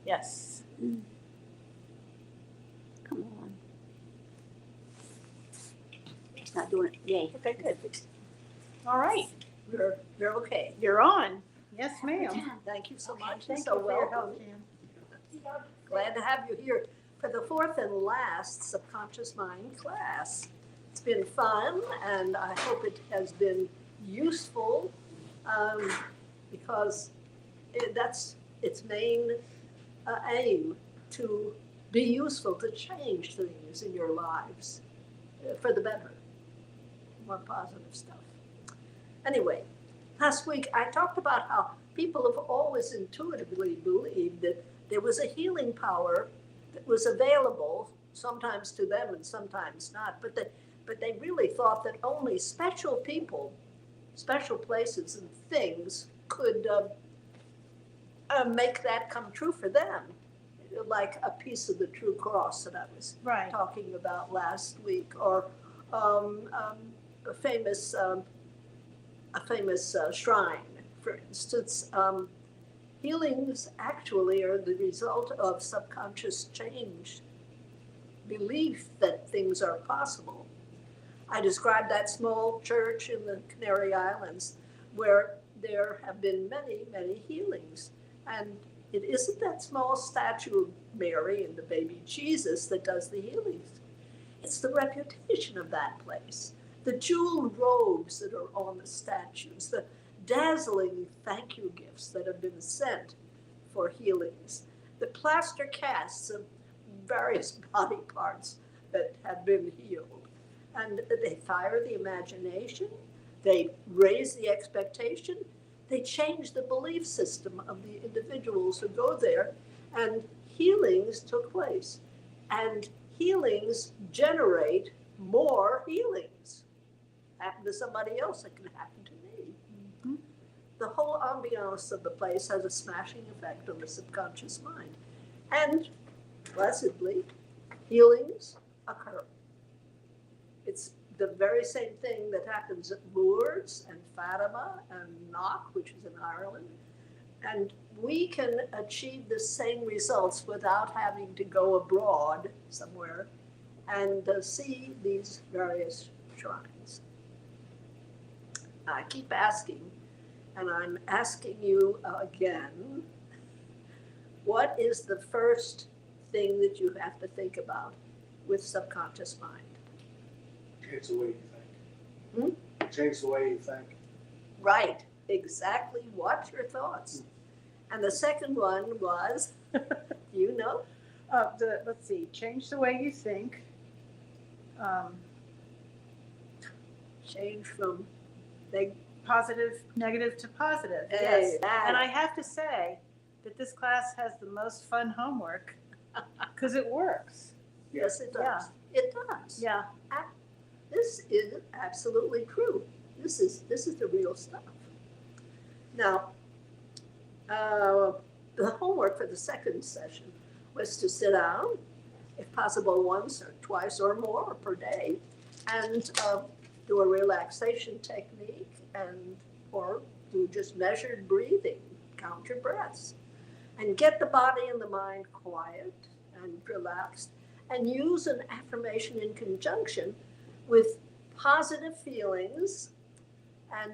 Yes. Come on. It's not doing it. Yay. Okay, good. All right. You're okay. You're on. Yes, ma'am. Thank you so much. Thank So you for your welcome. help, Jan. Glad to have you here for the fourth and last Subconscious Mind class. It's been fun, and I hope it has been useful, because that's its main aim, to be useful, to change things in your lives for the better, more positive stuff. Anyway, last week I talked about how people have always intuitively believed that there was a healing power that was available, sometimes to them and sometimes not, but they really thought that only special people, special places and things could make that come true for them, like a piece of the true cross that I was talking about last week, or a famous shrine, for instance. Healings actually are the result of subconscious change, belief that things are possible. I described that small church in the Canary Islands where there have been many, many healings. And it isn't that small statue of Mary and the baby Jesus that does the healings. It's the reputation of that place, the jeweled robes that are on the statues, the dazzling thank you gifts that have been sent for healings, the plaster casts of various body parts that have been healed. And they fire the imagination, they raise the expectation, they change the belief system of the individuals who go there, and healings took place. And healings generate more healings. Happen to somebody else, it can happen to me. Mm-hmm. The whole ambiance of the place has a smashing effect on the subconscious mind. And blessedly, healings occur. It's the very same thing that happens at Lourdes and Fatima and Knock, which is in Ireland. And we can achieve the same results without having to go abroad somewhere and see these various shrines. I keep asking, and I'm asking you again, what is the first thing that you have to think about with subconscious mind? Change the way you think. Change the way you think. Right, exactly. What's your thoughts? And the second one was, you know? Let's see, change the way you think. Change from negative to positive. Hey, yes. And I have to say that this class has the most fun homework because it works. Yes, it does. Yeah. It does. Yeah. This is absolutely true. This is the real stuff. Now, the homework for the second session was to sit down, if possible once or twice or more per day, and do a relaxation technique, or do just measured breathing, count your breaths, and get the body and the mind quiet and relaxed, and use an affirmation in conjunction with positive feelings and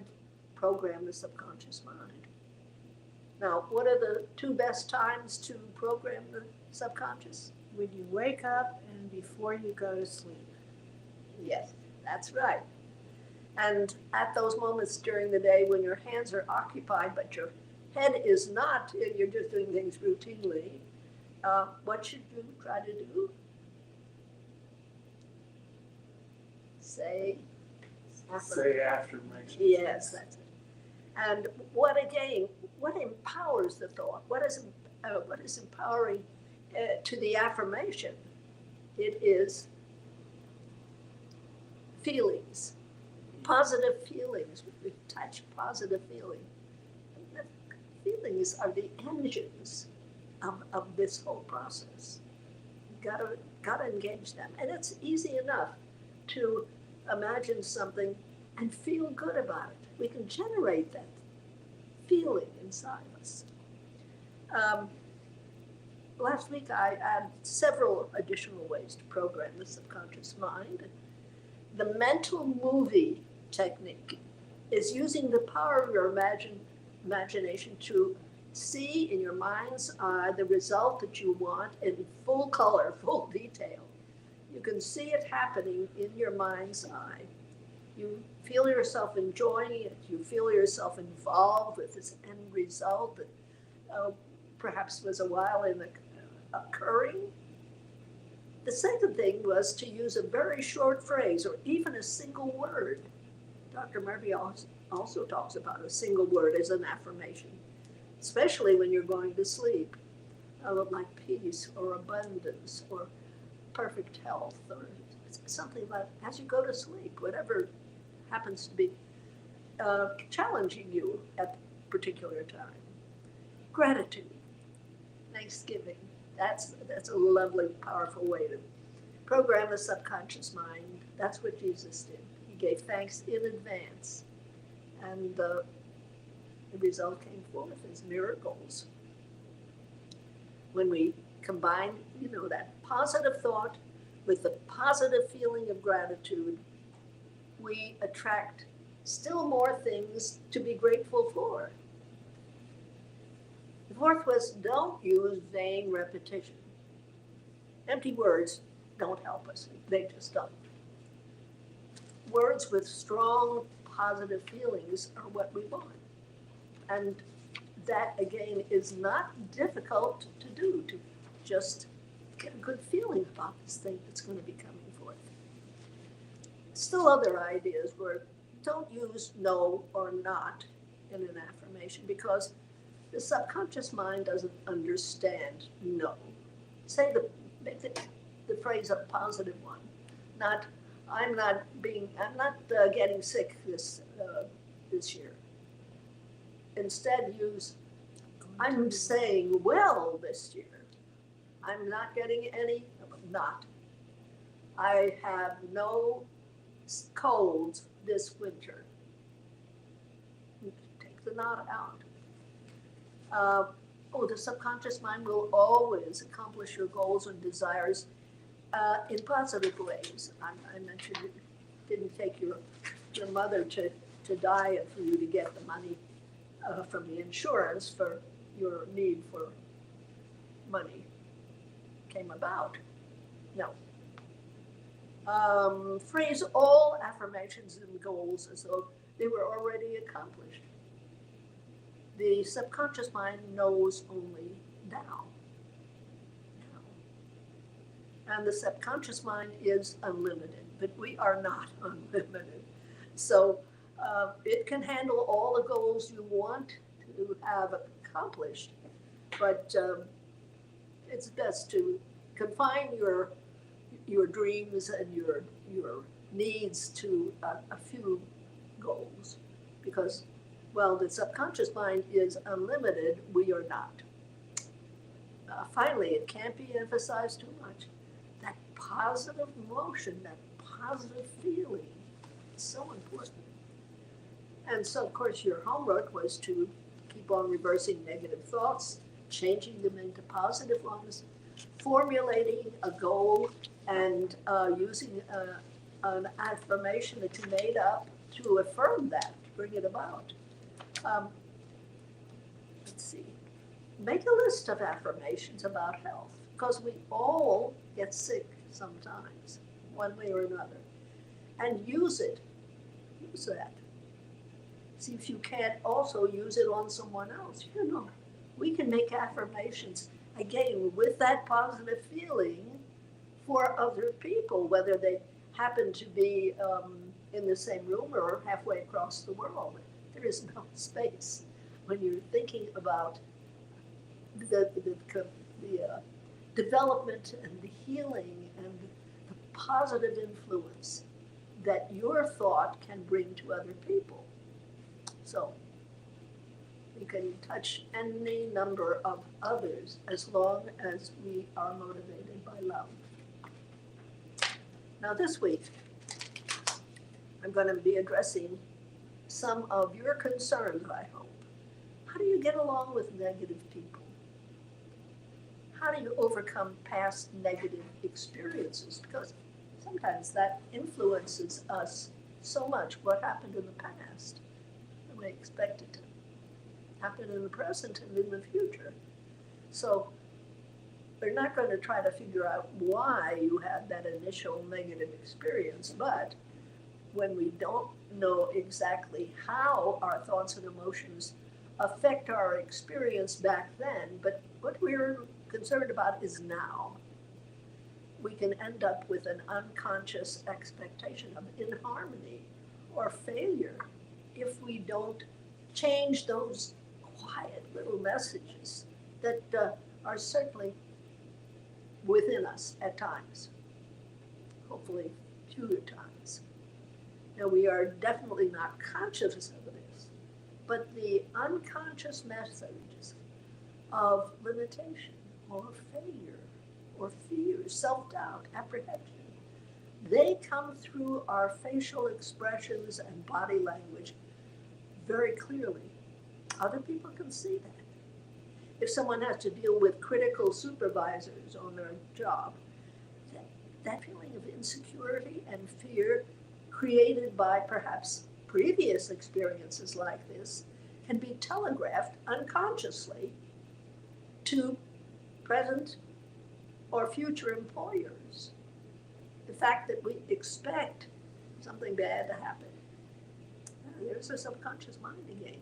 program the subconscious mind. Now, what are the two best times to program the subconscious? When you wake up and before you go to sleep. Yes, that's right. And at those moments during the day when your hands are occupied, but your head is not, you're just doing things routinely, what should you try to do? Say affirmation. Yes, that's it. And what empowers the thought? What is empowering to the affirmation? It is feelings, positive feelings. We touch positive feeling. And the feelings are the engines of this whole process. You gotta engage them, and it's easy enough to imagine something and feel good about it. We can generate that feeling inside us. last week I had several additional ways to program the subconscious mind. The mental movie technique is using the power of your imagination to see in your mind's eye the result that you want in full color, full detail. You can see it happening in your mind's eye. You feel yourself enjoying it. You feel yourself involved with this end result that perhaps was a while in the occurring. The second thing was to use a very short phrase or even a single word. Dr. Murphy also talks about a single word as an affirmation, especially when you're going to sleep, like peace or abundance or perfect health or something like as you go to sleep, whatever happens to be challenging you at a particular time. Gratitude, thanksgiving, that's a lovely, powerful way to program the subconscious mind. That's what Jesus did. He gave thanks in advance, and the result came forth as miracles. When we combine, that positive thought with the positive feeling of gratitude, we attract still more things to be grateful for. The fourth was don't use vain repetition. Empty words don't help us. They just don't. Words with strong positive feelings are what we want. And that, again, is not difficult to do, to just get a good feeling about this thing that's going to be coming forth. Still other ideas were don't use no or not in an affirmation because the subconscious mind doesn't understand no. Say make the phrase a positive one, not I'm not getting sick this year. Instead, use I'm saying well this year. I'm not getting any, not. I have no colds this winter. Take the not out. The subconscious mind will always accomplish your goals and desires in positive ways. I mentioned it didn't take your mother to die for you to get the money from the insurance for your need for money came about. No. Phrase all affirmations and goals as though they were already accomplished. The subconscious mind knows only now. And the subconscious mind is unlimited, but we are not unlimited. So it can handle all the goals you want to have accomplished, but it's best to confine your dreams and your needs to a few goals, because while the subconscious mind is unlimited, we are not. Finally, it can't be emphasized too much, that positive emotion, that positive feeling is so important. And so, of course, your homework was to keep on reversing negative thoughts, changing them into positive ones, formulating a goal, and using an affirmation that you made up to affirm that, to bring it about. Let's see. Make a list of affirmations about health, because we all get sick sometimes, one way or another. And use it. Use that. See if you can't also use it on someone else. We can make affirmations, again, with that positive feeling for other people, whether they happen to be in the same room or halfway across the world. There is no space when you're thinking about the development and the healing and the positive influence that your thought can bring to other people. So we can touch any number of others as long as we are motivated by love. Now this week, I'm going to be addressing some of your concerns, I hope. How do you get along with negative people? How do you overcome past negative experiences? Because sometimes that influences us so much. What happened in the past, and we expect it to happen in the present and in the future. So we're not going to try to figure out why you had that initial negative experience, but when we don't know exactly how our thoughts and emotions affect our experience back then, but what we're concerned about is now, we can end up with an unconscious expectation of inharmony or failure if we don't change those quiet little messages that are certainly within us at times, hopefully fewer times. Now, we are definitely not conscious of this, but the unconscious messages of limitation or failure or fear, self-doubt, apprehension, they come through our facial expressions and body language very clearly. Other people can see that. If someone has to deal with critical supervisors on their job, that feeling of insecurity and fear created by perhaps previous experiences like this can be telegraphed unconsciously to present or future employers. The fact that we expect something bad to happen, there's a subconscious mind again,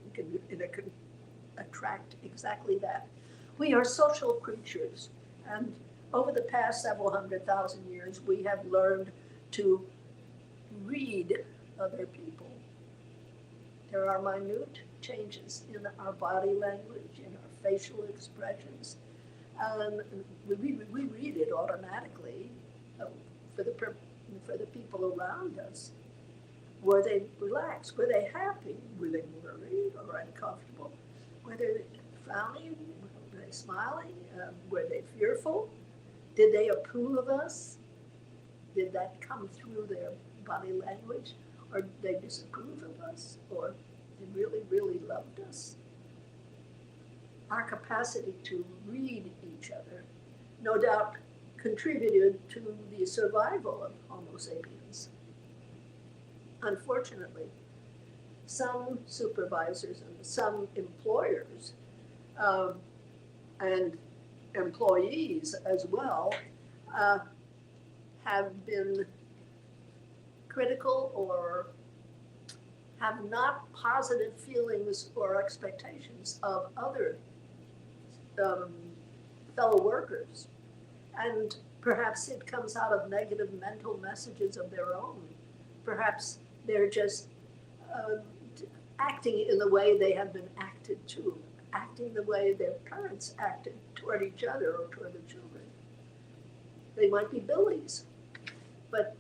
and it can attract exactly that. We are social creatures, and over the past several 100,000 years, we have learned to read other people. There are minute changes in our body language, in our facial expressions, and we read it automatically for the people around us. Were they relaxed? Were they happy? Were they worried or uncomfortable? Were they frowning? Were they smiling? Were they fearful? Did they approve of us? Did that come through their body language? Or did they disapprove of us? Or they really, really loved us? Our capacity to read each other, no doubt, contributed to the survival of Homo sapiens. Unfortunately, some supervisors and some employers and employees as well have been critical or have not positive feelings or expectations of other fellow workers. And perhaps it comes out of negative mental messages of their own. Perhaps they're just acting in the way they have been acted to, acting the way their parents acted toward each other or toward the children. They might be bullies, but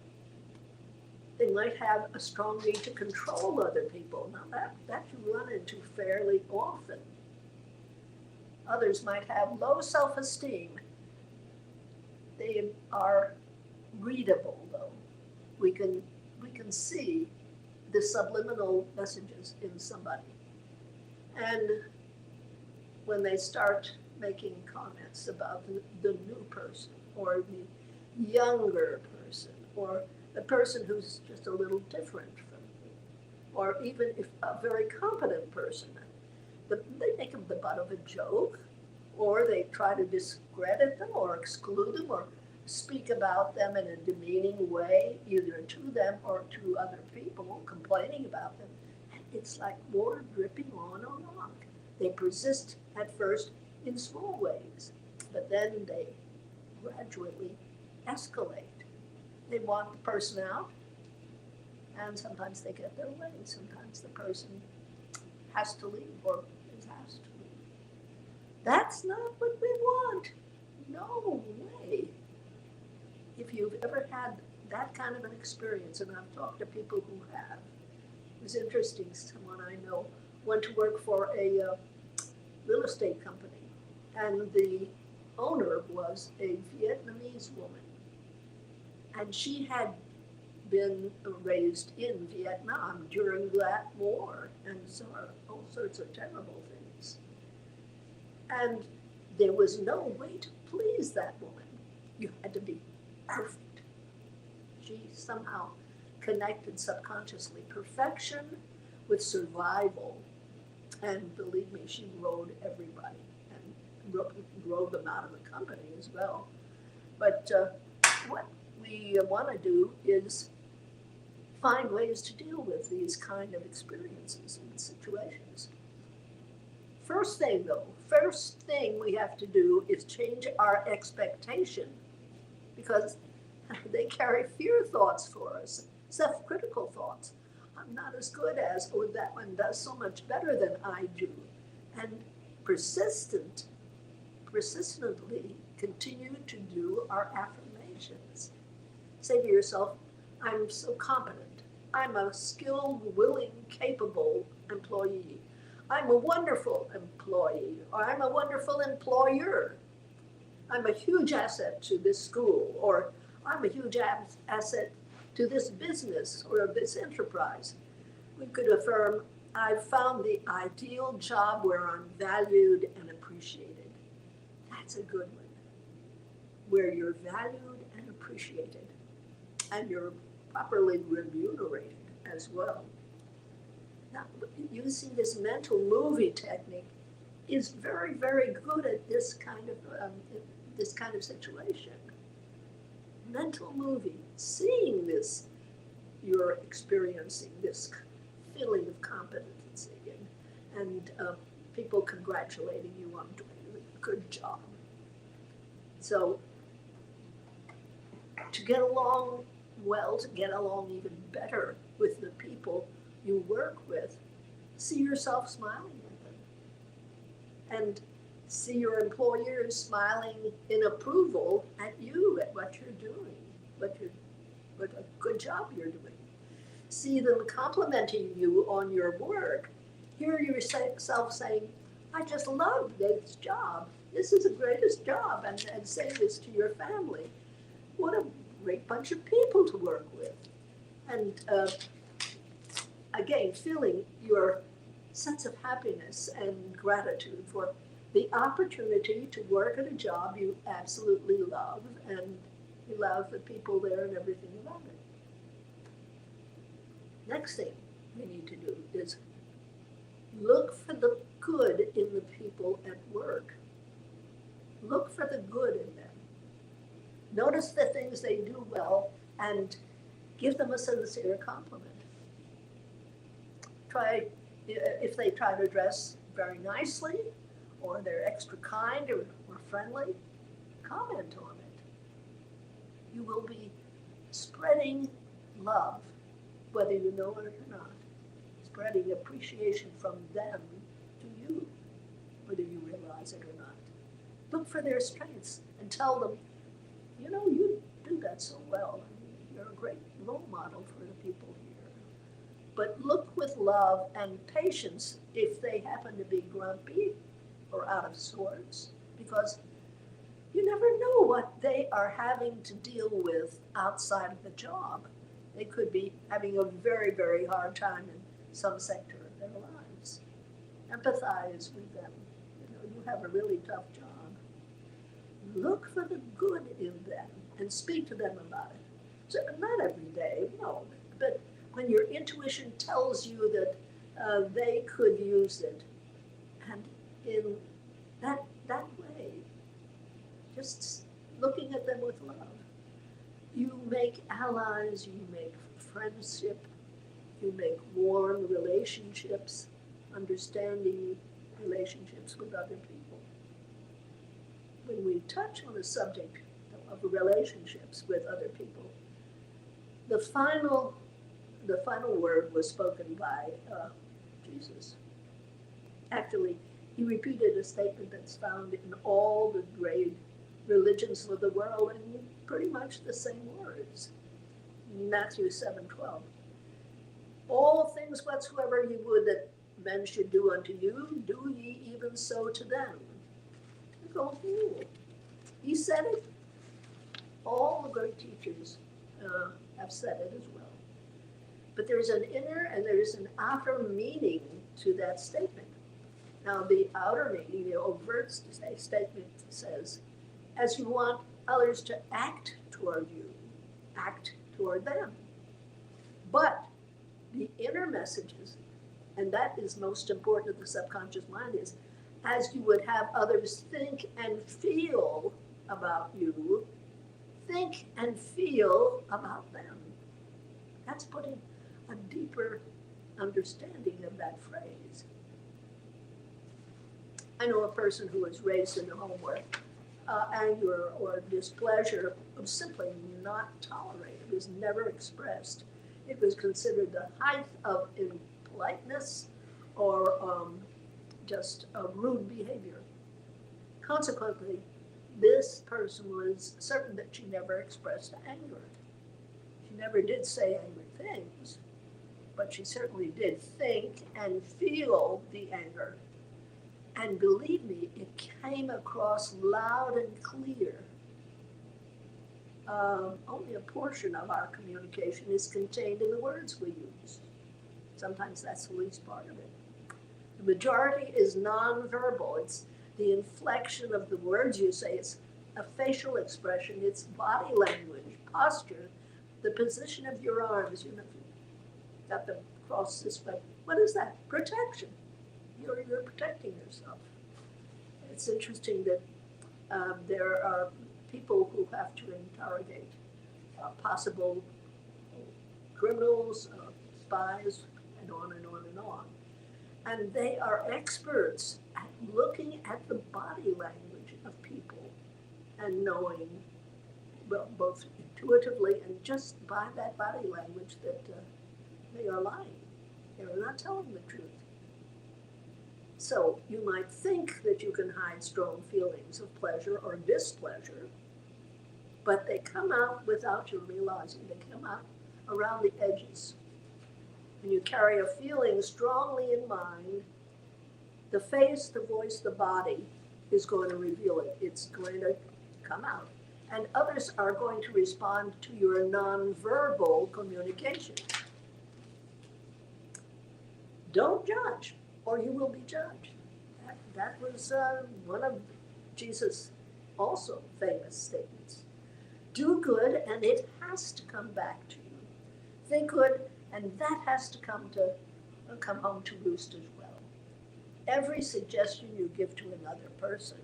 they might have a strong need to control other people. Now that you run into fairly often. Others might have low self-esteem. They are readable, though. We can see the subliminal messages in somebody. And when they start making comments about the new person or the younger person or the person who's just a little different from you, or even if a very competent person, they make them the butt of a joke, or they try to discredit them or exclude them or speak about them in a demeaning way, either to them or to other people, complaining about them. And it's like water dripping on and on. They persist at first in small ways, but then they gradually escalate. They want the person out, and sometimes they get their way. Sometimes the person has to leave or is asked to leave. That's not what we want. No way. If you've ever had that kind of an experience, and I've talked to people who have, it was interesting, someone I know went to work for a real estate company, and the owner was a Vietnamese woman, and she had been raised in Vietnam during that war and saw all sorts of terrible things. And there was no way to please that woman. You had to be perfect. She somehow connected subconsciously perfection with survival. And believe me, she rode everybody and rode them out of the company as well. But what we want to do is find ways to deal with these kind of experiences and situations. First thing we have to do is change our expectation, because they carry fear thoughts for us, self-critical thoughts. I'm not as good as, oh, that one does so much better than I do. And persistently continue to do our affirmations. Say to yourself, I'm so competent. I'm a skilled, willing, capable employee. I'm a wonderful employee, or I'm a wonderful employer. I'm a huge asset to this school, or I'm a huge asset to this business or this enterprise. We could affirm, I've found the ideal job where I'm valued and appreciated. That's a good one. Where you're valued and appreciated, and you're properly remunerated as well. Now, using this mental movie technique is very, very good at this kind of situation. Mental movie, seeing this, you're experiencing this feeling of competency and people congratulating you on doing a good job. So to get along well, to get along even better with the people you work with, see yourself smiling at them. And see your employers smiling in approval at you, at what you're doing, what a good job you're doing. See them complimenting you on your work. Hear yourself saying, I just love this job. This is the greatest job. And say this to your family. What a great bunch of people to work with. And again, feeling your sense of happiness and gratitude for the opportunity to work at a job you absolutely love, and you love the people there and everything about it. Next thing we need to do is look for the good in the people at work. Look for the good in them. Notice the things they do well and give them a sincere compliment. If they try to dress very nicely, or they're extra kind or friendly, comment on it. You will be spreading love, whether you know it or not. Spreading appreciation from them to you, whether you realize it or not. Look for their strengths and tell them, you know, you do that so well. You're a great role model for the people here. But look with love and patience if they happen to be grumpy or out of sorts, because you never know what they are having to deal with outside of the job. They could be having a very, very hard time in some sector of their lives. Empathize with them. You know, you have a really tough job. Look for the good in them and speak to them about it. So not every day, no, but when your intuition tells you that they could use it, and in that way, just looking at them with love, you make allies, you make friendship, you make warm relationships, understanding relationships with other people. When we touch on the subject of relationships with other people, the final word was spoken by Jesus. Actually, he repeated a statement that's found in all the great religions of the world in pretty much the same words. Matthew 7:12. All things whatsoever ye would that men should do unto you, do ye even so to them. You go, he said it. All the great teachers have said it as well. But there's an inner and there's an outer meaning to that statement. Now, the outer meaning, the overt statement says, as you want others to act toward you, act toward them. But the inner messages, and that is most important to the subconscious mind, is as you would have others think and feel about you, think and feel about them. That's putting a deeper understanding of that phrase. I know a person who was raised in a home where anger or displeasure was simply not tolerated. It was never expressed. It was considered the height of impoliteness or just a rude behavior. Consequently, this person was certain that she never expressed anger. She never did say angry things, but she certainly did think and feel the anger. And believe me, it came across loud and clear. Only a portion of our communication is contained in the words we use. Sometimes that's the least part of it. The majority is nonverbal. It's the inflection of the words you say. It's a facial expression. It's body language, posture, the position of your arms. You know, got them crossed this way. What is that? Protection. You're protecting yourself. It's interesting that there are people who have to interrogate possible criminals, spies, and on and on and on. And they are experts at looking at the body language of people and knowing, well, both intuitively and just by that body language that they are lying. They're not telling the truth. So you might think that you can hide strong feelings of pleasure or displeasure, but they come out without you realizing. They come out around the edges. When you carry a feeling strongly in mind, the face, the voice, the body is going to reveal it. It's going to come out. And others are going to respond to your nonverbal communication. Don't judge, or you will be judged. That was one of Jesus' also famous statements. Do good, and it has to come back to you. Think good, and that has to come home to roost as well. Every suggestion you give to another person,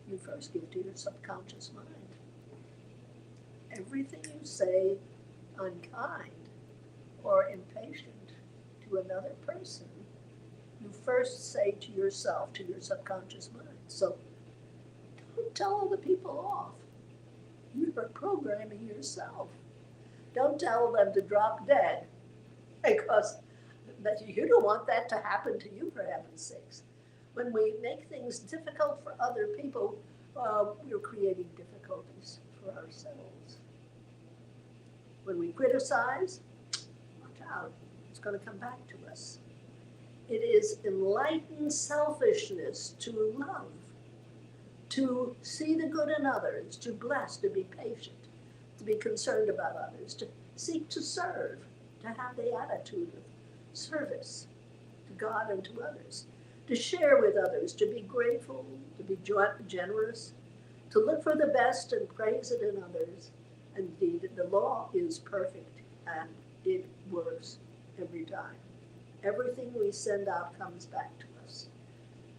you first give to your subconscious mind. Everything you say unkind or impatient to another person, you first say to yourself, to your subconscious mind. So don't tell other people off. You are programming yourself. Don't tell them to drop dead, because you don't want that to happen to you, for heaven's sakes. When we make things difficult for other people, we're creating difficulties for ourselves. When we criticize, watch out, it's going to come back to us. It is enlightened selfishness to love, to see the good in others, to bless, to be patient, to be concerned about others, to seek to serve, to have the attitude of service to God and to others, to share with others, to be grateful, to be generous, to look for the best and praise it in others. Indeed, the law is perfect and it works every time. Everything we send out comes back to us.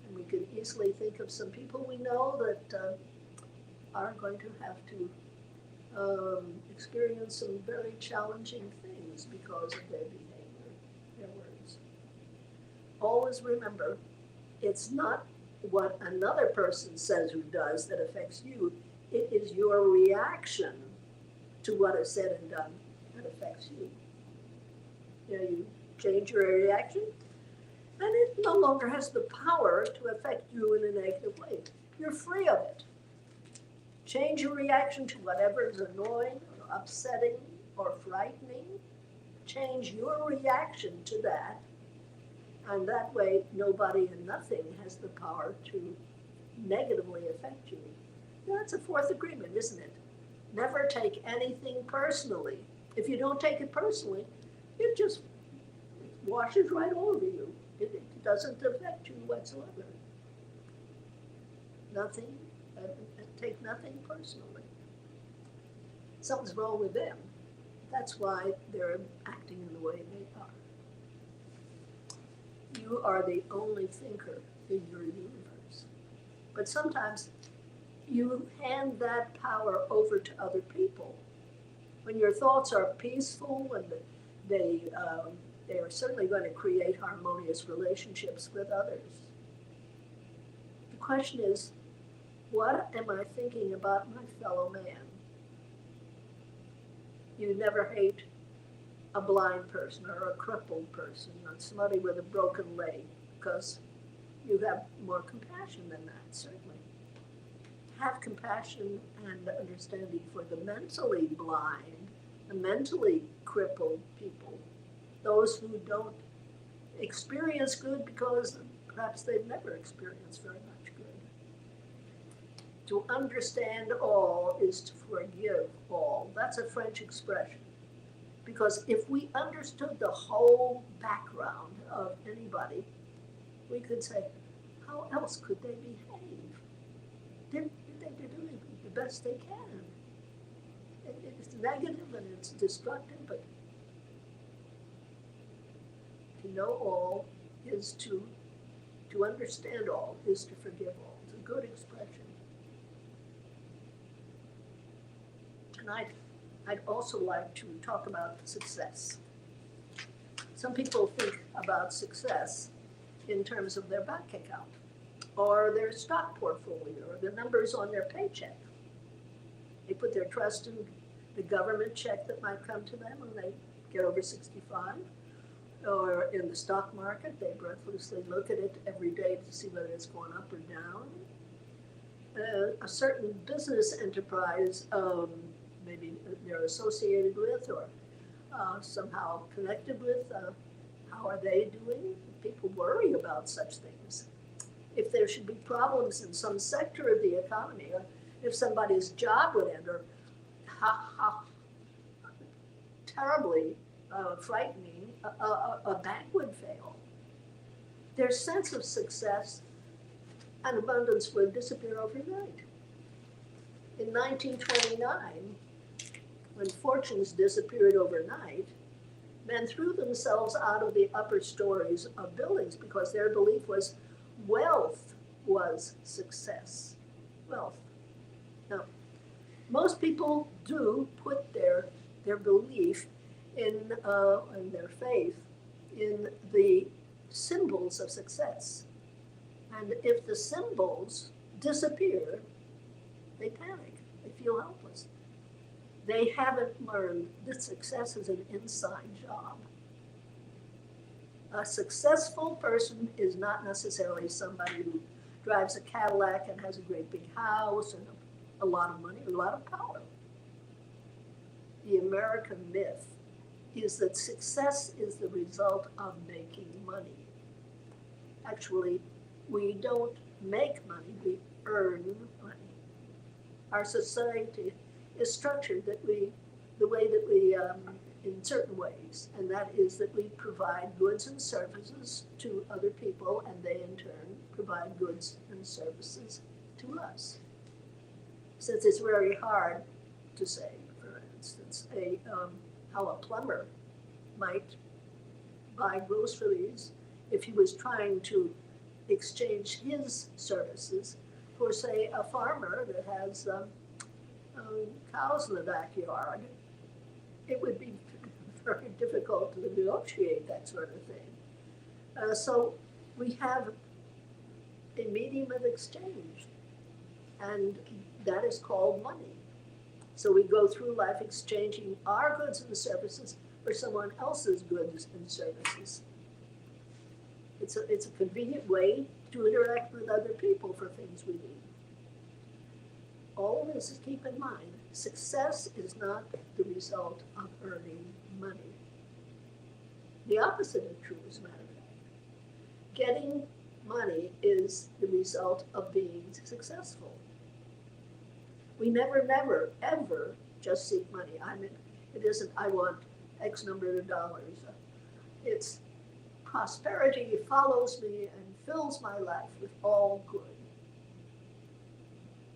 And we can easily think of some people we know that are going to have to experience some very challenging things because of their behavior, their words. Always remember, it's not what another person says or does that affects you. It is your reaction to what is said and done that affects you. You change your reaction, and it no longer has the power to affect you in a negative way. You're free of it. Change your reaction to whatever is annoying or upsetting or frightening. Change your reaction to that, and that way nobody and nothing has the power to negatively affect you. That's a fourth agreement, isn't it? Never take anything personally. If you don't take it personally, it just washes right over you. It doesn't affect you whatsoever. Nothing, take nothing personally. Something's wrong with them. That's why they're acting in the way they are. You are the only thinker in your universe. But sometimes you hand that power over to other people. When your thoughts are peaceful and they are certainly going to create harmonious relationships with others. The question is, what am I thinking about my fellow man? You never hate a blind person or a crippled person or somebody with a broken leg because you have more compassion than that, certainly. Have compassion and understanding for the mentally blind, the mentally crippled people, those who don't experience good because perhaps they've never experienced very much good. To understand all is to forgive all. That's a French expression. Because if we understood the whole background of anybody, we could say, how else could they behave? They're doing the best they can. It's negative and it's destructive, but to know all is to understand all, is to forgive all. It's a good expression. Tonight, I'd also like to talk about success. Some people think about success in terms of their bank account or their stock portfolio or the numbers on their paycheck. They put their trust in the government check that might come to them when they get over 65, or in the stock market. They breathlessly look at it every day to see whether it's going up or down. A certain business enterprise, maybe they're associated with or somehow connected with, how are they doing? People worry about such things. If there should be problems in some sector of the economy, or if somebody's job would end, or how terribly frightening a bank would fail, their sense of success and abundance would disappear overnight. In 1929, when fortunes disappeared overnight, men threw themselves out of the upper stories of buildings because their belief was wealth was success. Wealth. Now, most people do put their belief in and their faith in the symbols of success. And if the symbols disappear, they panic, they feel helpless. They haven't learned that success is an inside job. A successful person is not necessarily somebody who drives a Cadillac and has a great big house and a lot of money, a lot of power. The American myth is that success is the result of making money. Actually, we don't make money, we earn money. Our society is structured the way that we, in certain ways, and that is that we provide goods and services to other people, and they in turn provide goods and services to us. Since it's very hard to say, for instance, how a plumber might buy groceries if he was trying to exchange his services for, say, a farmer that has cows in the backyard. It would be very difficult to negotiate that sort of thing. So we have a medium of exchange, and that is called money. So we go through life exchanging our goods and services for someone else's goods and services. It's a convenient way to interact with other people for things we need. All of this is keep in mind. Success is not the result of earning money. The opposite is true, as a matter of fact. Getting money is the result of being successful. We never, ever just seek money. I mean, it isn't, I want X number of dollars. It's, prosperity follows me and fills my life with all good.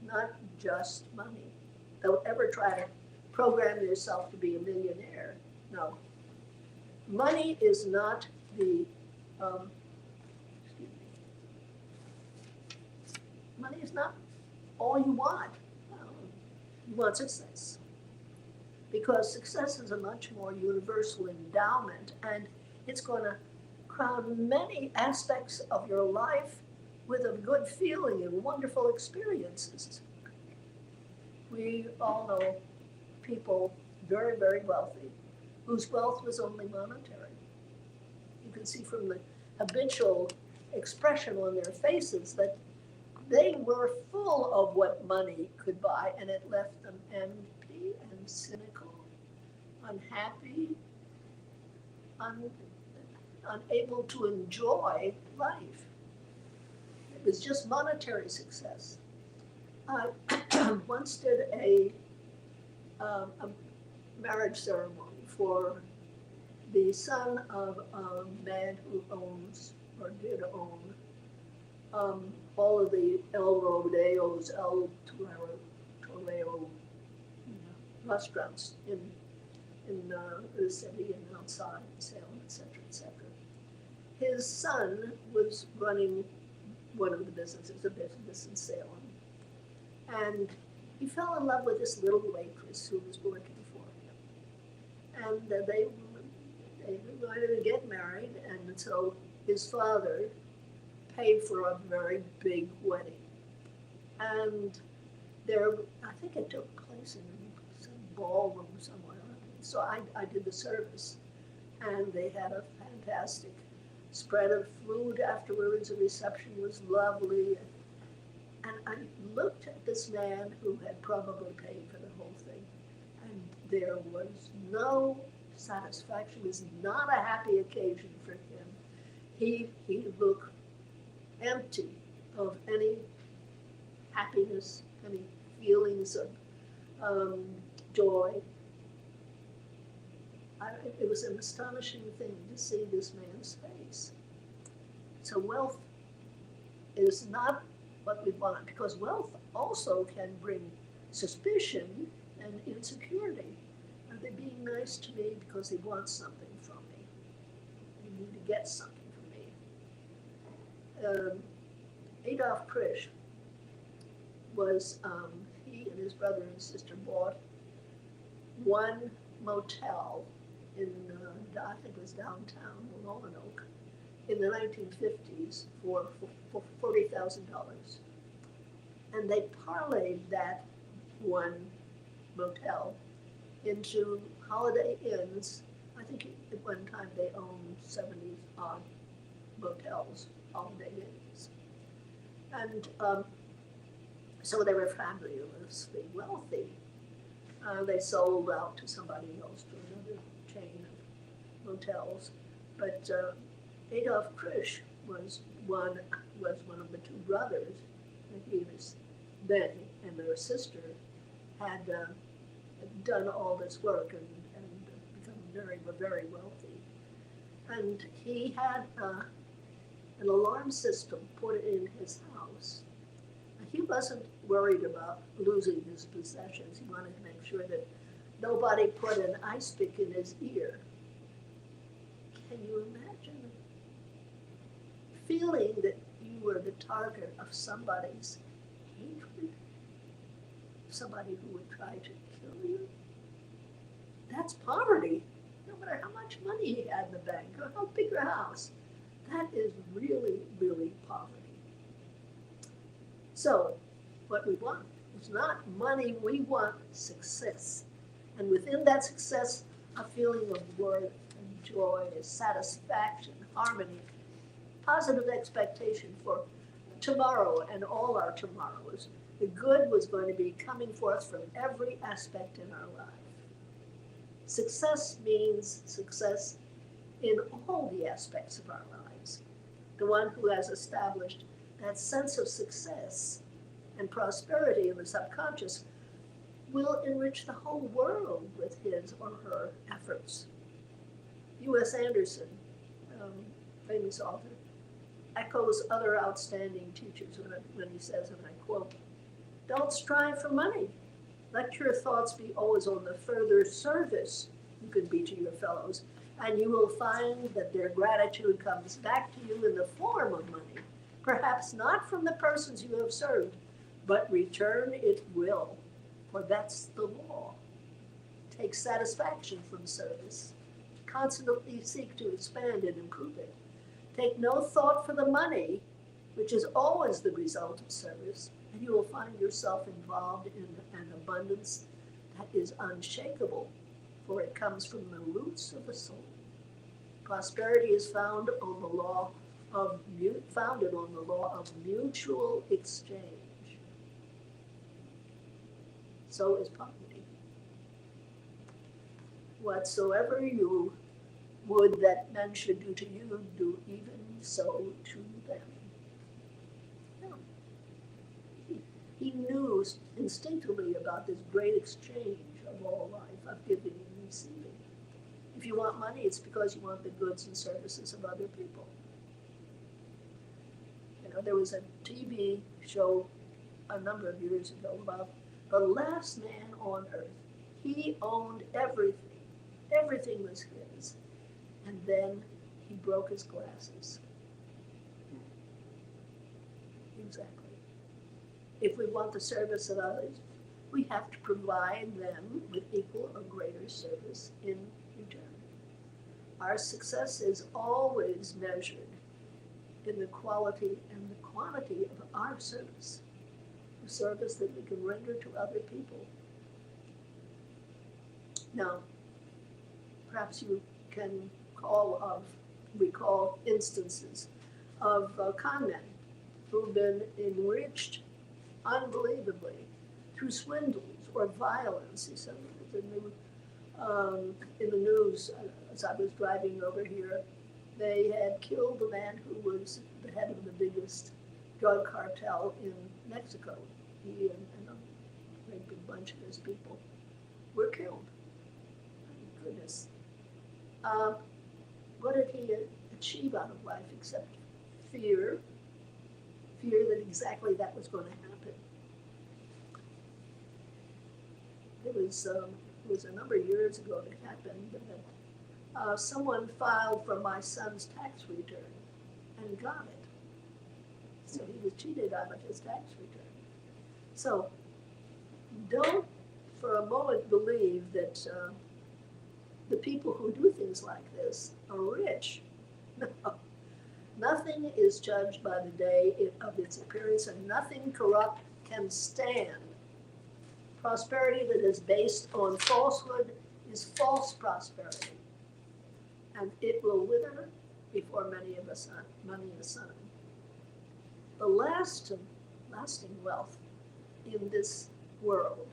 Not just money. Don't ever try to program yourself to be a millionaire. No. Money is not the, excuse me. Money is not all you want. You want success. Because success is a much more universal endowment, and it's going to crown many aspects of your life with a good feeling and wonderful experiences. We all know people very, very wealthy whose wealth was only monetary. You can see from the habitual expression on their faces that they were full of what money could buy, and it left them empty and cynical, unhappy, unable to enjoy life. It was just monetary success. I once did a marriage ceremony for the son of a man who owns, or did own, all of the El Rodeos, El Toreo restaurants in the city and outside, Salem, et cetera, et cetera. His son was running one of the businesses, a business in Salem. And he fell in love with this little waitress who was working for him. And they wanted to get married, and so his father paid for a very big wedding. And I think it took place in some ballroom somewhere. So I did the service, and they had a fantastic spread of food afterwards. The reception was lovely. And I looked at this man who had probably paid for the whole thing, and there was no satisfaction. It was not a happy occasion for him. He looked empty of any happiness, any feelings of joy. It was an astonishing thing to see this man's face. So wealth is not what we want, because wealth also can bring suspicion and insecurity. Are they being nice to me because they want something from me? They need to get something from me. Adolf Krisch was, he and his brother and sister bought one motel in, I think it was downtown Roanoke, in the 1950s for $40,000. And they parlayed that one motel into Holiday Inns. I think at one time they owned 70 odd motels, Holiday Inns. And so they were fabulously wealthy. They sold out to somebody else, to another chain of motels. But Adolf Krisch was one of the two brothers. And Ben and their sister had done all this work and become very, very wealthy. And he had an alarm system put in his house. He wasn't worried about losing his possessions. He wanted to make sure that nobody put an ice pick in his ear. Can you imagine feeling that you were the target of somebody's hatred? Somebody who would try to kill you? That's poverty. No matter how much money he had in the bank or how big a house. That is really, really poverty. So, what we want is not money, we want success. And within that success, a feeling of worth and joy, satisfaction, harmony, positive expectation for tomorrow and all our tomorrows. The good was going to be coming forth from every aspect in our life. Success means success in all the aspects of our lives. The one who has established that sense of success and prosperity in the subconscious will enrich the whole world with his or her efforts. U.S. Anderson, famous author, echoes other outstanding teachers when he says, and I quote, "Don't strive for money. Let your thoughts be always on the further service you can be to your fellows, and you will find that their gratitude comes back to you in the form of money, perhaps not from the persons you have served, but return it will, for that's the law. Take satisfaction from service. Constantly seek to expand and improve it. Take no thought for the money, which is always the result of service, and you will find yourself involved in an abundance that is unshakable, for it comes from the roots of the soul. Prosperity is founded on the law of mutual exchange. So is poverty. Whatsoever you would that men should do to you, do even so to them." He knew instinctively about this great exchange of all life, of giving and receiving. If you want money, it's because you want the goods and services of other people. You know, there was a TV show a number of years ago about the last man on earth. He owned everything. Everything was his. And then he broke his glasses. Exactly. If we want the service of others, we have to provide them with equal or greater service in return. Our success is always measured in the quality and the quantity of our service, the service that we can render to other people. Now, perhaps you can recall instances of con men who've been enriched unbelievably through swindles or violence. In the news, as I was driving over here, they had killed the man who was the head of the biggest drug cartel in Mexico. He and a great big bunch of his people were killed. Thank goodness. What did he achieve out of life except fear? Fear that exactly that was going to happen. It was a number of years ago that happened that someone filed for my son's tax return and got it. So he was cheated out of his tax return. So don't for a moment believe that the people who do things like this are rich. No. Nothing is judged by the day of its appearance, and nothing corrupt can stand. Prosperity that is based on falsehood is false prosperity, and it will wither before many a sun. The lasting wealth in this world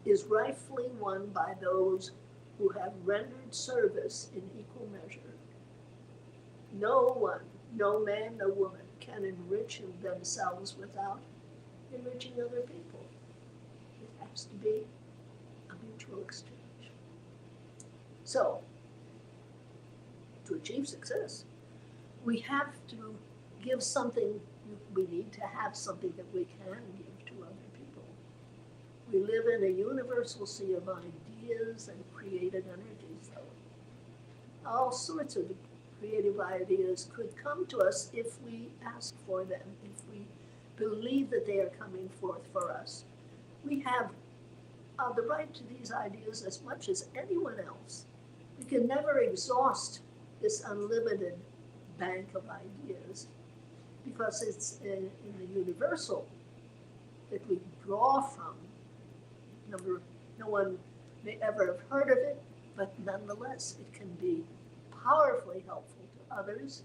is rightfully won by those who have rendered service in equal measure. No one, no man, no woman can enrich themselves without enriching other people. It has to be a mutual exchange. So, to achieve success, we have to give something, we need to have something that we can give to other people. We live in a universal sea of ideas and creative energies, though. All sorts of creative ideas could come to us if we ask for them, if we believe that they are coming forth for us. We have the right to these ideas as much as anyone else. We can never exhaust this unlimited bank of ideas because it's in the universal that we draw from. No one may ever have heard of it, but nonetheless, it can be powerfully helpful to others,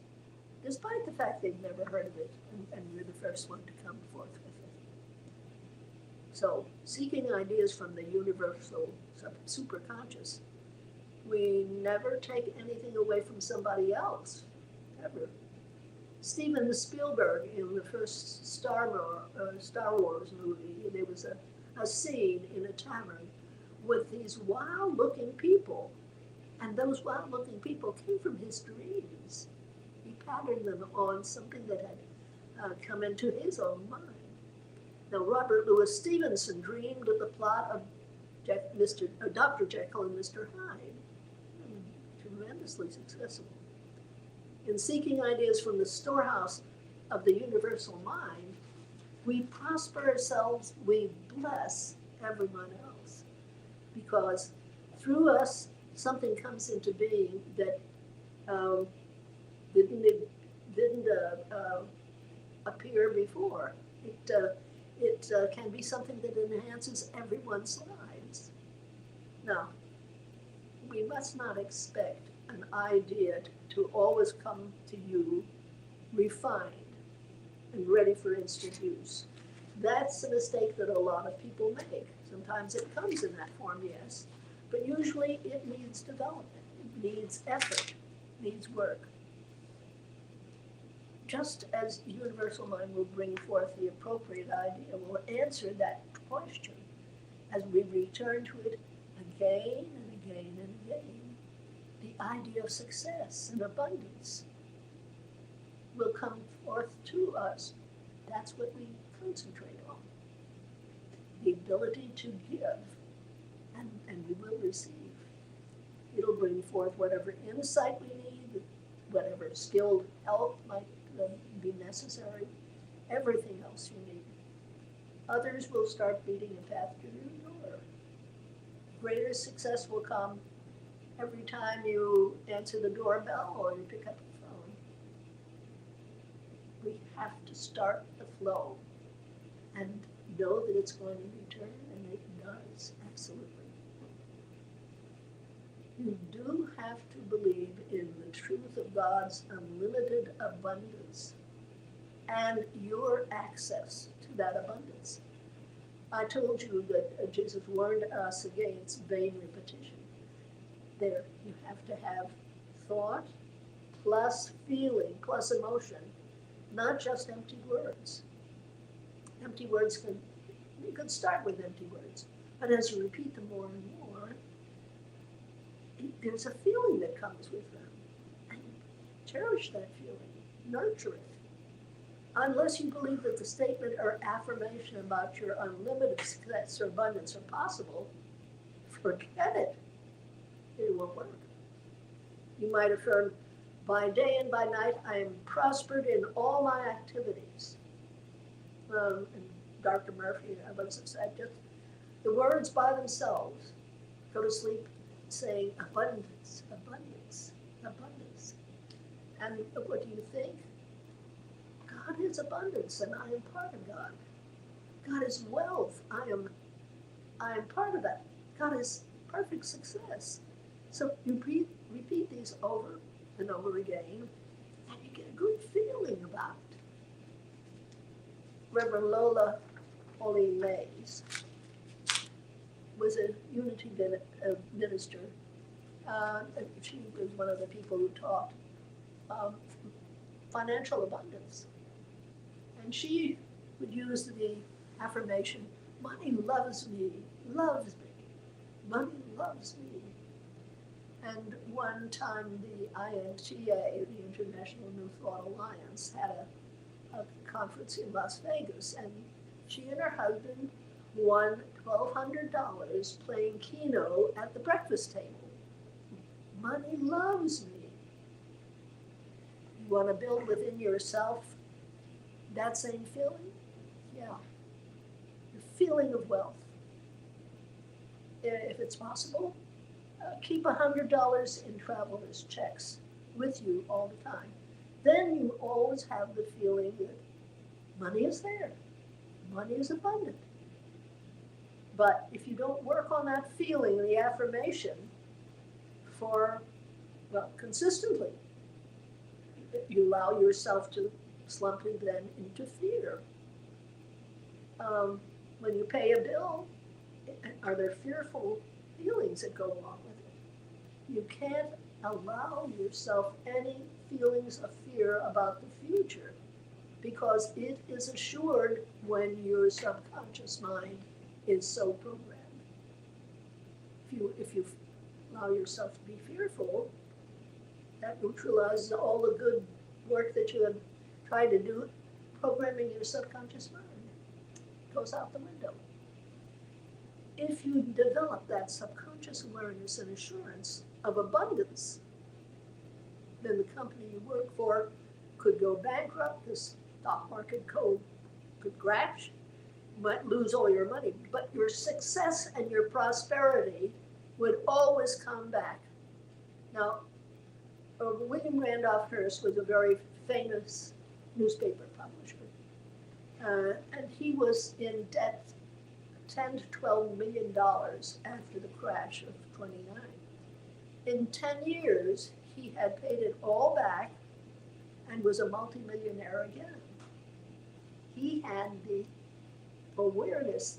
despite the fact they've never heard of it, and we're the first one to come forth with it. So, seeking ideas from the universal superconscious, we never take anything away from somebody else, ever. Steven Spielberg, in the first Star Wars movie, there was a scene in a tavern with these wild-looking people. And those wild-looking people came from his dreams. He pattern them on something that had come into his own mind. Now, Robert Louis Stevenson dreamed of the plot of Dr. Jekyll and Mr. Hyde. Tremendously successful. In seeking ideas from the storehouse of the universal mind, we prosper ourselves, we bless everyone else. Because through us, something comes into being that didn't appear before. It can be something that enhances everyone's lives. Now, we must not expect an idea to always come to you refined and ready for instant use. That's a mistake that a lot of people make. Sometimes it comes in that form, yes, but usually it needs development, it needs effort, needs work. Just as universal mind will bring forth the appropriate idea, will answer that question as we return to it again and again and again. The idea of success and abundance will come forth to us. That's what we concentrate on. The ability to give, and we will receive. It'll bring forth whatever insight we need, whatever skilled help might be necessary, everything else you need. Others will start beating a path to your door. Greater success will come every time you answer the doorbell or you pick up the phone. We have to start the flow and know that it's going to return, and it does, absolutely. You do have to believe in the truth of God's unlimited abundance and your access to that abundance. I told you that Jesus warned us against vain repetition. There, you have to have thought plus feeling plus emotion, not just empty words. Empty words you can start with empty words, but as you repeat them more and more, there's a feeling that comes with them. And cherish that feeling, nurture it. Unless you believe that the statement or affirmation about your unlimited success or abundance are possible, forget it. It won't work. You might affirm, by day and by night, I am prospered in all my activities. And Dr. Murphy, I once have said, just the words by themselves, go to sleep saying abundance, abundance, abundance. And what do you think? God is abundance, and I am part of God. God is wealth. I am part of that. God is perfect success. So you repeat these over and over again, and you get a good feeling about it. Reverend Lola Holy Mays was a Unity minister. She was one of the people who taught financial abundance. And she would use the affirmation, money loves me, loves me, money loves me. And one time the INTA, the International New Thought Alliance, had a conference in Las Vegas, and she and her husband won $1,200 playing Keno at the breakfast table. Money loves me. You want to build within yourself that same feeling? Yeah. The feeling of wealth. If it's possible, keep $100 in traveler's checks with you all the time. Then you always have the feeling that money is there. Money is abundant. But if you don't work on that feeling, the affirmation, consistently, you allow yourself to slump then into fear. When you pay a bill, are there fearful feelings that go along with it? You can't allow yourself any feelings of fear about the future, because it is assured when your subconscious mind is so programmed. If you allow yourself to be fearful, that neutralizes all the good work that you have tried to do, programming your subconscious mind goes out the window. If you develop that subconscious awareness and assurance of abundance, then the company you work for could go bankrupt, the stock market could crash, you might lose all your money, but your success and your prosperity would always come back. Now, William Randolph Hearst was a very famous newspaper publisher, and he was in debt $10 to $12 million after the crash of '29. In 10 years, he had paid it all back and was a multimillionaire again. He had the awareness,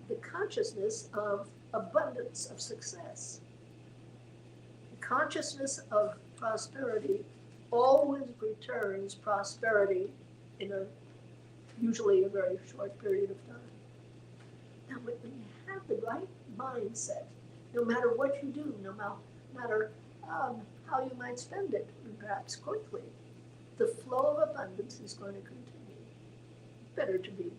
the consciousness of abundance, of success. The consciousness of prosperity always returns prosperity in usually a very short period of time. Now, when you have the right mindset, no matter what you do, no matter how you might spend it, perhaps quickly, the flow of abundance is going to continue. Better to be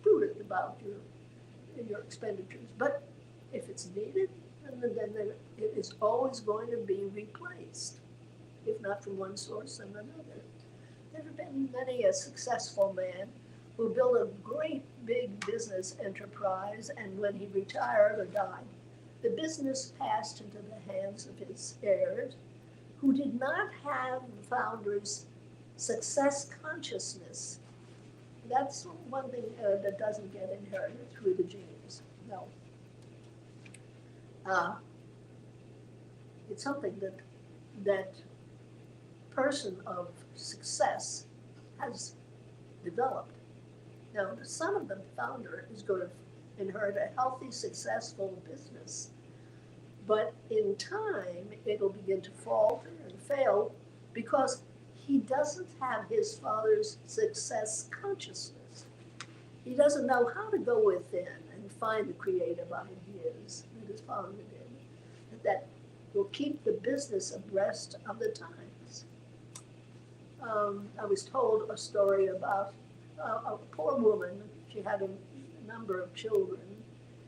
prudent about your expenditures, but if it's needed, then it is always going to be replaced, if not from one source and another. There have been many a successful man who built a great big business enterprise, and when he retired or died, the business passed into the hands of his heirs, who did not have the founder's success consciousness. That's one thing that doesn't get inherited through the genes. No. It's something that person of success has developed. Now, the son of the founder is going to inherit a healthy, successful business. But in time, it'll begin to falter and fail because he doesn't have his father's success consciousness. He doesn't know how to go within and find the creative ideas that his father did, that will keep the business abreast of the times. I was told a story about a poor woman. She had a number of children,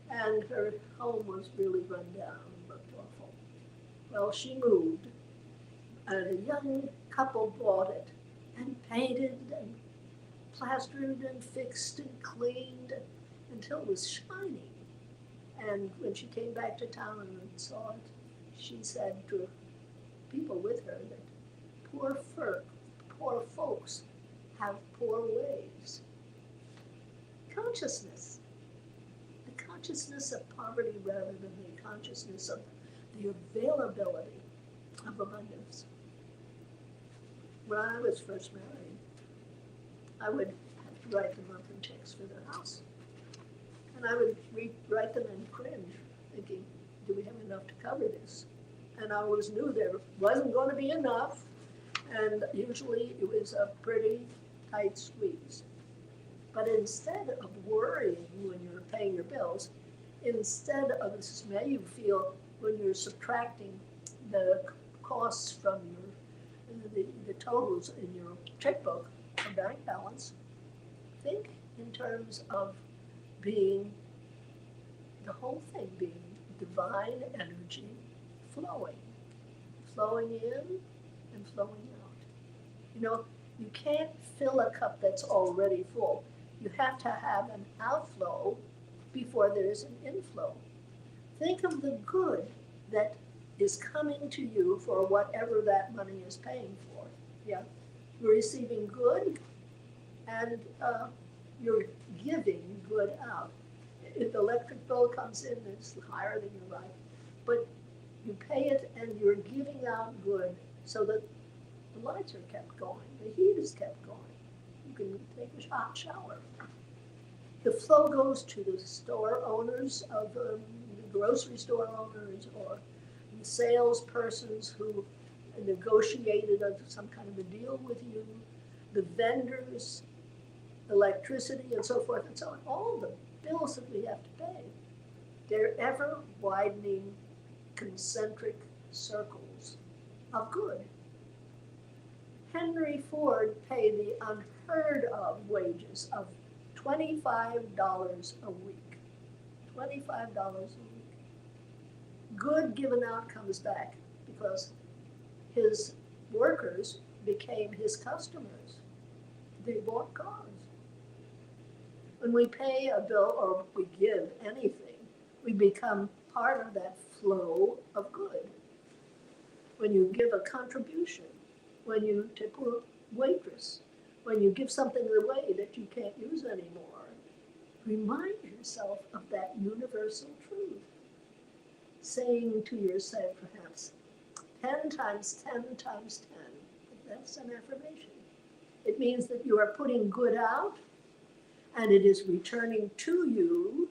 and her home was really run down, looked awful. Well, she moved, and a young couple bought it and painted and plastered and fixed and cleaned until it was shining. And when she came back to town and saw it, she said to people with her that poor folks have poor ways. Consciousness. The consciousness of poverty rather than the consciousness of the availability of abundance. When I was first married, I would have to write the monthly checks for the house. And I would write them and cringe, thinking, do we have enough to cover this? And I always knew there wasn't going to be enough, and usually it was a pretty tight squeeze. But instead of worrying when you're paying your bills, instead of the dismay you feel when you're subtracting the costs from the totals in your checkbook or bank balance, think in terms of being, the whole thing being divine energy flowing in and flowing out. You know, you can't fill a cup that's already full. You have to have an outflow before there's an inflow. Think of the good that is coming to you for whatever that money is paying for. Yeah, you're receiving good, and you're giving good out. If the electric bill comes in, it's higher than you like, but you pay it and you're giving out good so that the lights are kept going, the heat is kept going. You can take a hot shower. The flow goes to the store owners of the grocery store owners or the salespersons who negotiated some kind of a deal with you, the vendors, electricity, and so forth and so on. All the bills that we have to pay, they're ever widening concentric circles of good. Henry Ford pay the unheard of wages of $25 a week. $25 a week. Good given out comes back because his workers became his customers. They bought cars. When we pay a bill or we give anything, we become part of that flow of good. When you give a contribution, when you tip a waitress, when you give something away that you can't use anymore, remind yourself of that universal truth. Saying to yourself perhaps, 10 times 10 times 10, that's an affirmation. It means that you are putting good out and it is returning to you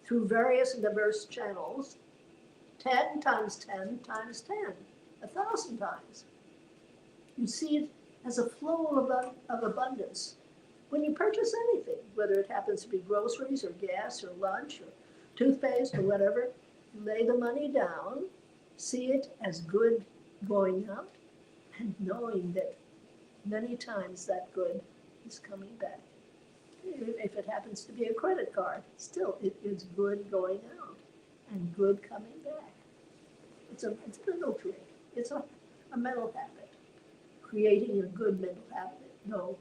through various and diverse channels, 10 times 10 times 10, 1,000 times. You see it as a flow of abundance. When you purchase anything, whether it happens to be groceries or gas or lunch or toothpaste or whatever, you lay the money down, see it as good going out, and knowing that many times that good is coming back. If it happens to be a credit card, still it is good going out and good coming back. It's a mental trait. It's a mental habit. Creating a good mental habit,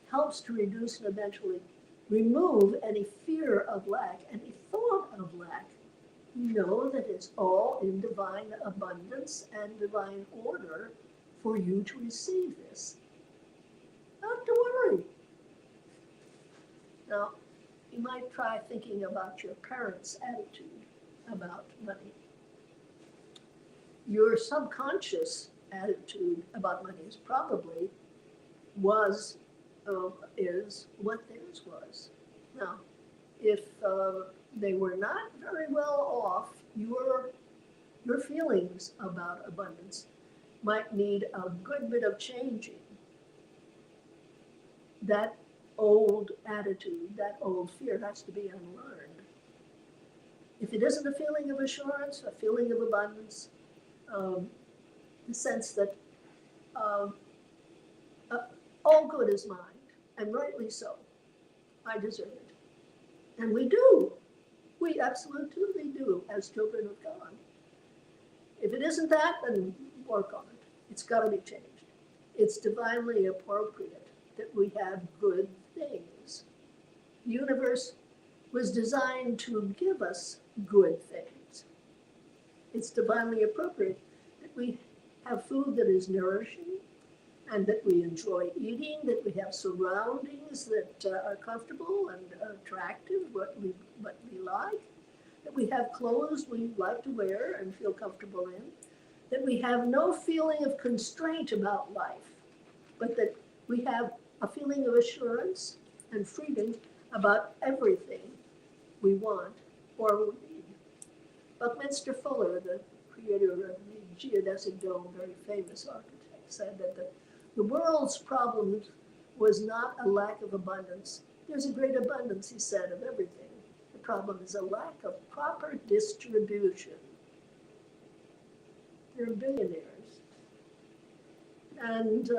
helps to reduce and eventually remove any fear of lack, any thought of lack. Know that it's all in divine abundance and divine order for you to receive this. Not to worry. Now, you might try thinking about your parents' attitude about money. Your subconscious attitude about money is probably is what theirs was. Now, if they were not very well off, your feelings about abundance might need a good bit of changing. That old attitude, that old fear has to be unlearned. If it isn't a feeling of assurance, a feeling of abundance, the sense that all good is mine, and rightly so, I deserve it. And we do. We absolutely do as children of God. If it isn't that, then work on it. It's got to be changed. It's divinely appropriate that we have good things. The universe was designed to give us good things. It's divinely appropriate that we have food that is nourishing and that we enjoy eating, that we have surroundings that are comfortable and attractive, what we like, that we have clothes we like to wear and feel comfortable in, that we have no feeling of constraint about life, but that we have a feeling of assurance and freedom about everything we want or we need. Buckminster Fuller, the creator of the geodesic dome, very famous architect, said that the world's problem was not a lack of abundance. There's a great abundance, he said, of everything. The problem is a lack of proper distribution. They're billionaires. And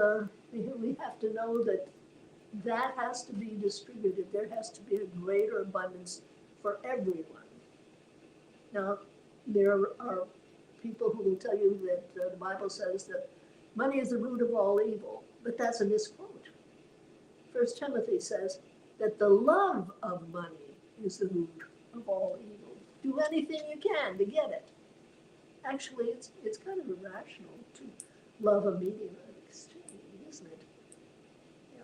we have to know that that has to be distributed. There has to be a greater abundance for everyone. Now, there are people who will tell you that the Bible says that money is the root of all evil, but that's a misquote. 1 Timothy says that the love of money is the root of all evil. Do anything you can to get it. Actually, it's kind of irrational to love a medium of exchange, isn't it? Yeah.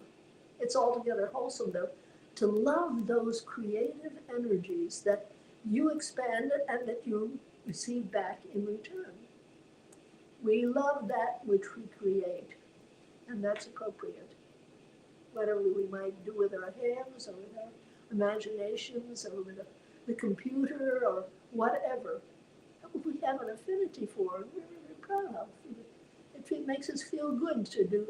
It's altogether wholesome, though, to love those creative energies that you expand and that you receive back in return. We love that which we create, and that's appropriate. Whatever we might do with our hands or with our imaginations or with the computer or whatever, we have an affinity for, we're really proud of. It makes us feel good to do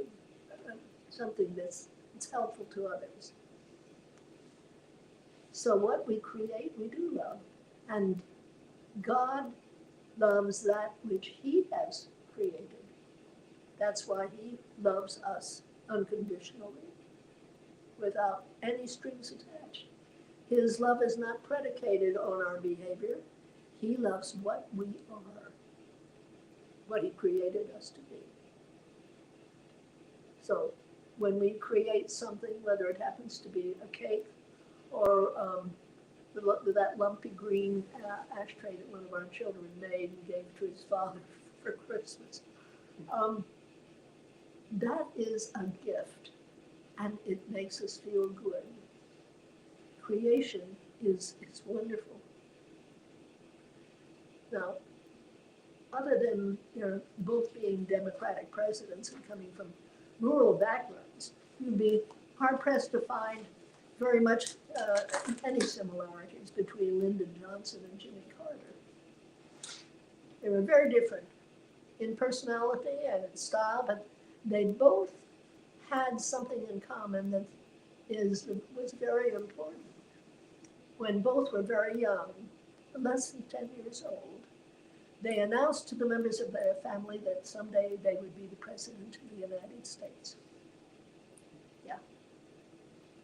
something that's helpful to others. So what we create, we do love. And God loves that which He has created. That's why He loves us unconditionally, without any strings attached. His love is not predicated on our behavior. He loves what we are, what he created us to be. So when we create something, whether it happens to be a cake or that lumpy green ashtray that one of our children made and gave to his father for Christmas, that is a gift, and it makes us feel good. Creation is wonderful. Now, other than both being Democratic presidents and coming from rural backgrounds, you'd be hard-pressed to find very much any similarities between Lyndon Johnson and Jimmy Carter. They were very different in personality and in style, but they both had something in common that was very important. When both were very young, less than 10 years old, they announced to the members of their family that someday they would be the president of the United States. Yeah.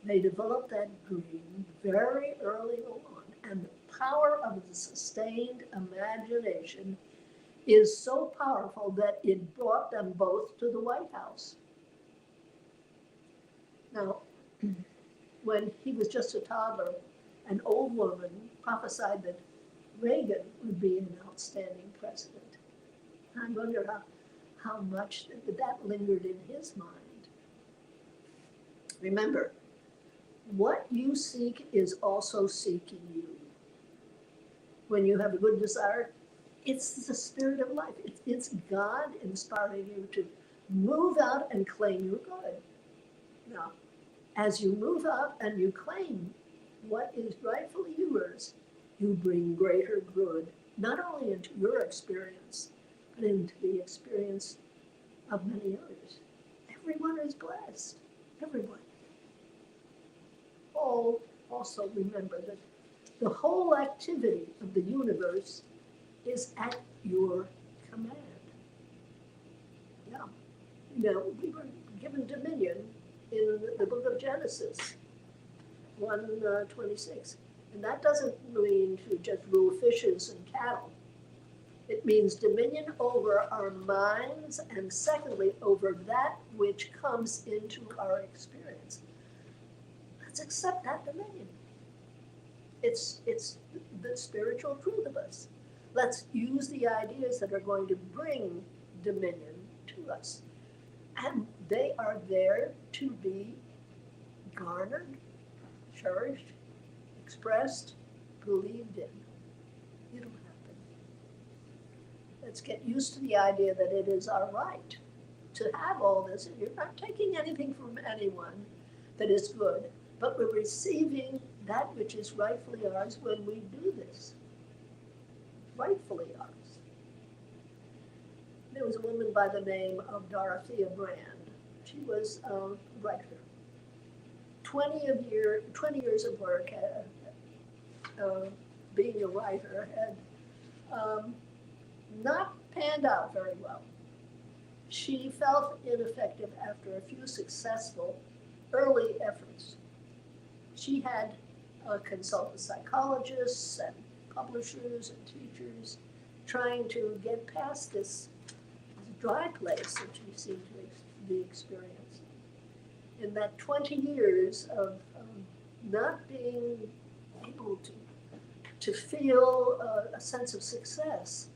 They developed that dream very early on, and the power of the sustained imagination is so powerful that it brought them both to the White House. Now, when he was just a toddler, an old woman prophesied that Reagan would be an outstanding president. I wonder how much that lingered in his mind. Remember, what you seek is also seeking you. When you have a good desire, it's the spirit of life. It's God inspiring you to move out and claim your good. Now, as you move out and you claim what is rightfully yours, you bring greater good, not only into your experience, but into the experience of many others. Everyone is blessed, everyone. Also remember that the whole activity of the universe is at your command. Yeah. We were given dominion in the book of Genesis, 1:26. And that doesn't mean to just rule fishes and cattle. It means dominion over our minds, and secondly, over that which comes into our experience. Let's accept that dominion. It's the spiritual truth of us. Let's use the ideas that are going to bring dominion to us. And they are there to be garnered, cherished, expressed, believed in. It'll happen. Let's get used to the idea that it is our right to have all this. And you're not taking anything from anyone that is good, but we're receiving that which is rightfully ours when we do this. Rightfully ours. There was a woman by the name of Dorothea Brand. She was a writer. 20 years of work being a writer had not panned out very well. She felt ineffective after a few successful early efforts. She had consulted psychologists and publishers and teachers trying to get past this dry place that she seemed to be experiencing. In that 20 years of not being able to feel a sense of success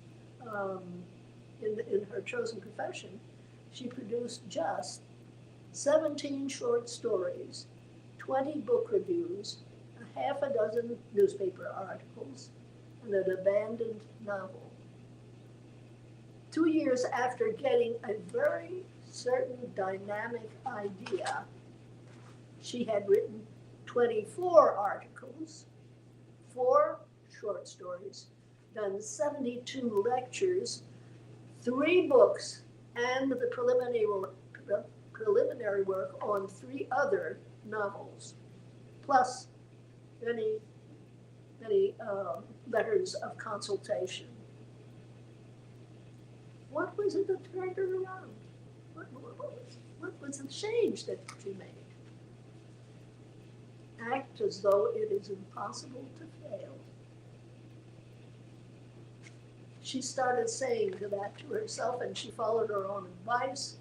in her chosen profession, she produced just 17 short stories, 20 book reviews, a half a dozen newspaper articles, and an abandoned novel. 2 years after getting a very certain dynamic idea, she had written 24 articles, 4 short stories, done 72 lectures, 3 books, and the preliminary work on 3 other novels, plus many letters of consultation. What was it that turned her around? What was it? What was the change that she made? Act as though it is impossible to fail. She started saying that to herself, and she followed her own advice.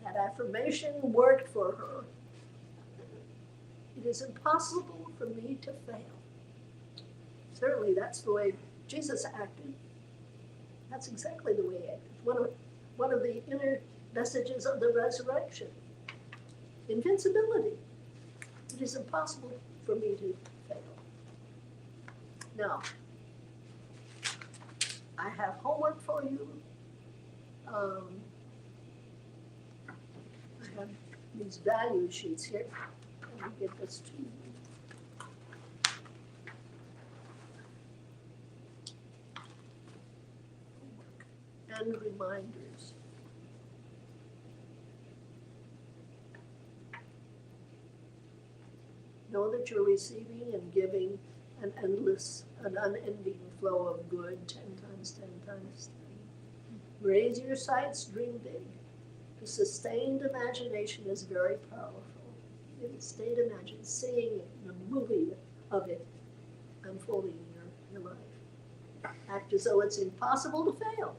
That affirmation worked for her. It is impossible for me to fail. Certainly that's the way Jesus acted. That's exactly the way he acted. One of the inner messages of the resurrection. Invincibility. It is impossible for me to fail. Now, I have homework for you. I have these value sheets here. Let me get this to you. Homework and reminders. Know that you're receiving and giving an unending flow of good, 10 times 10 times 10. Raise your sights, dream big. The sustained imagination is very powerful. Sustained imagination, seeing it, the movie of it unfolding in your life. Act as though it's impossible to fail.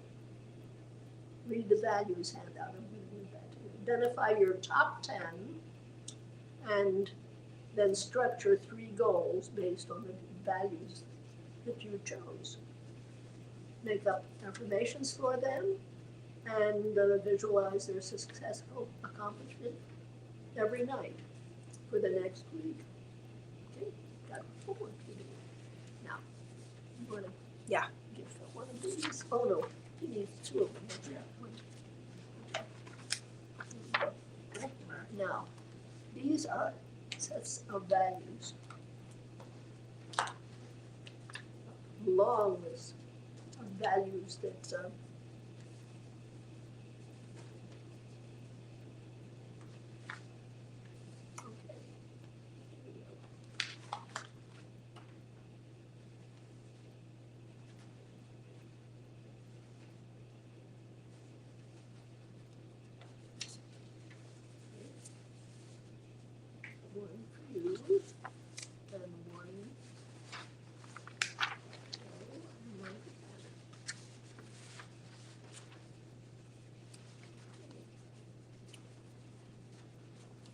Read the values handout. I'm going to read that to you. Identify your top 10 and then structure 3 goals based on the values that you chose. Make up affirmations for them and visualize their successful accomplishment every night for the next week. Okay, got homework to do. Now, you want to give Phil one of these? Oh no, he needs 2 of them. Now, these are sets of values. Long list of values that okay. Here we go. One for you, and one.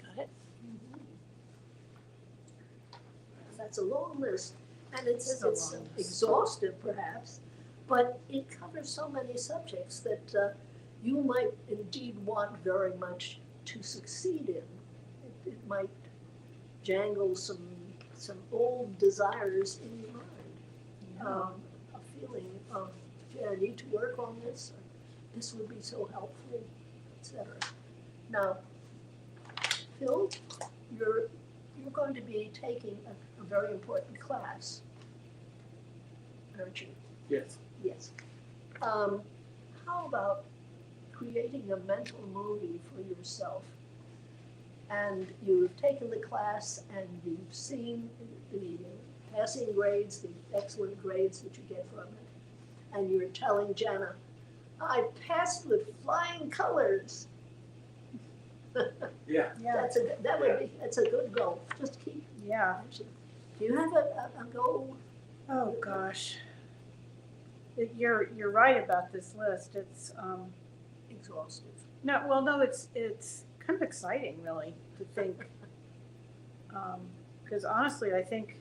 Got it? That's a long list, and it's It's a long list. exhaustive perhaps, but it covers so many subjects that you might indeed want very much to succeed in. It might jangle some old desires in your mind. A feeling of, yeah, I need to work on this, or this would be so helpful, etc. Now, Phil, you're going to be taking a very important class, aren't you? Yes. Yes. How about creating a mental movie for yourself? And you've taken the class and you've seen the passing grades, the excellent grades that you get from it. And you're telling Jana, I passed with flying colors. Yeah. Yeah. That's a good goal. Just keep. Yeah. Do you have a goal? Oh gosh. You're right about this list. It's Exhaustive. no, it's kind of exciting, really, to think. Because honestly, I think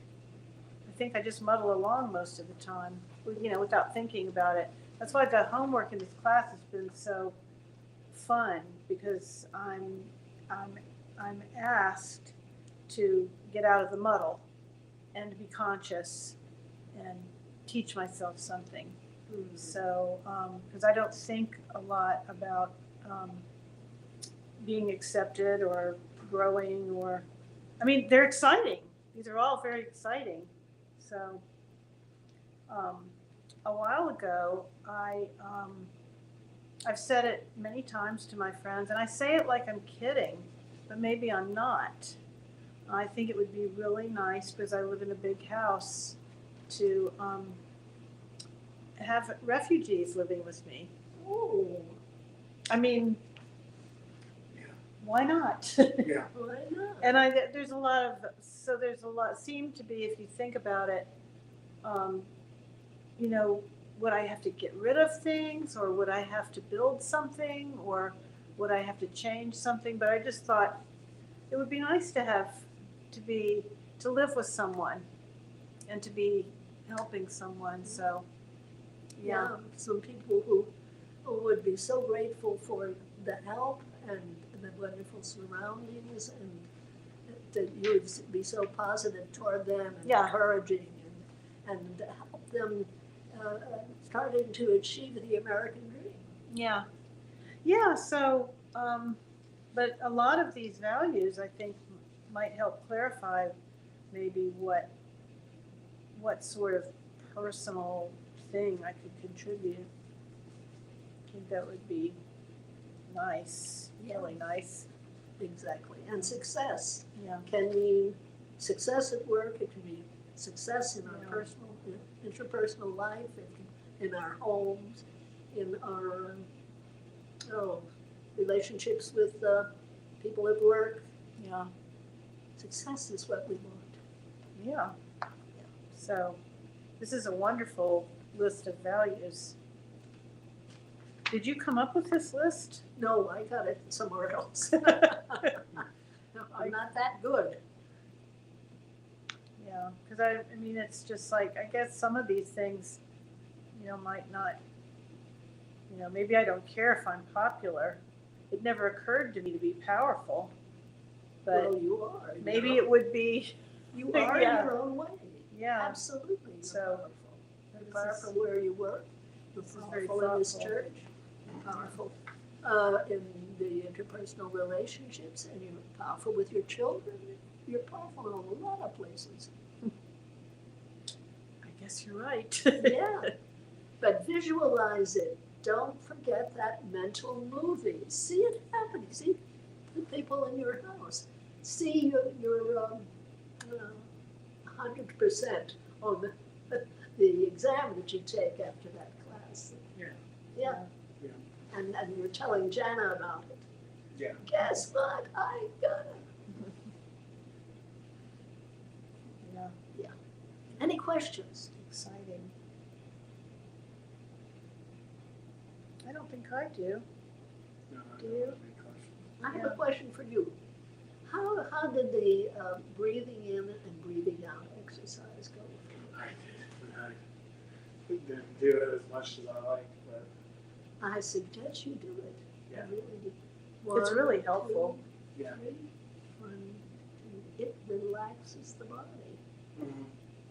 I just muddle along most of the time, without thinking about it. That's why the homework in this class has been so fun, because I'm asked to get out of the muddle and to be conscious and teach myself something. So, because I don't think a lot about being accepted or growing, they're exciting. These are all very exciting. So, a while ago, I've said it many times to my friends, and I say it like I'm kidding, but maybe I'm not. I think it would be really nice, because I live in a big house, to have refugees living with me. Oh. I mean, why not? Yeah, Why not? And there's a lot, seem to be, if you think about it, you know, would I have to get rid of things, or would I have to build something, or would I have to change something? But I just thought it would be nice to have, to live with someone and to be helping someone, so, yeah. Some people who would be so grateful for the help and the wonderful surroundings, and that you would be so positive toward them and Yeah. encouraging and help them starting to achieve the American dream. Yeah. Yeah, so, but a lot of these values, I think, might help clarify maybe what sort of personal thing I could contribute. I think that would be nice, really nice. Exactly. And success Yeah. can mean success at work, it can be success in our Yeah. personal, interpersonal life, in our homes, in our relationships with people at work. Yeah. Success is what we want. Yeah. So, this is a wonderful list of values. Did you come up with this list? No, I got it somewhere else. I'm not that good. Yeah, because I mean, it's just like, I guess some of these things, you know, might not, you know, maybe I don't care if I'm popular. It never occurred to me to be powerful, but Well, you are. maybe it would be, You are Yeah. in your own way. yeah. Absolutely. You're So, powerful. You're this powerful is- where you work. You're this is very powerful in this thoughtful. church. You're powerful in the interpersonal relationships, and you're powerful with your children. You're powerful in a lot of places. I guess you're right. Yeah. But visualize it. Don't forget that mental movie. See it happening. See the people in your house. See your 100% on the exam that you take after that class. Yeah. Yeah. Yeah. And you're telling Jana about it. Yeah. Guess what? I got it. Yeah, Any questions? exciting. I don't think I do. No, I Do don't you? have any questions. I have Yeah. a question for you. How did the breathing in and breathing out exercise go? I did, but I didn't do it as much as I like, but I suggest you do it. Yeah. I really do. It's really 1, helpful. 2, Yeah. 3. 1, 2. It relaxes the body.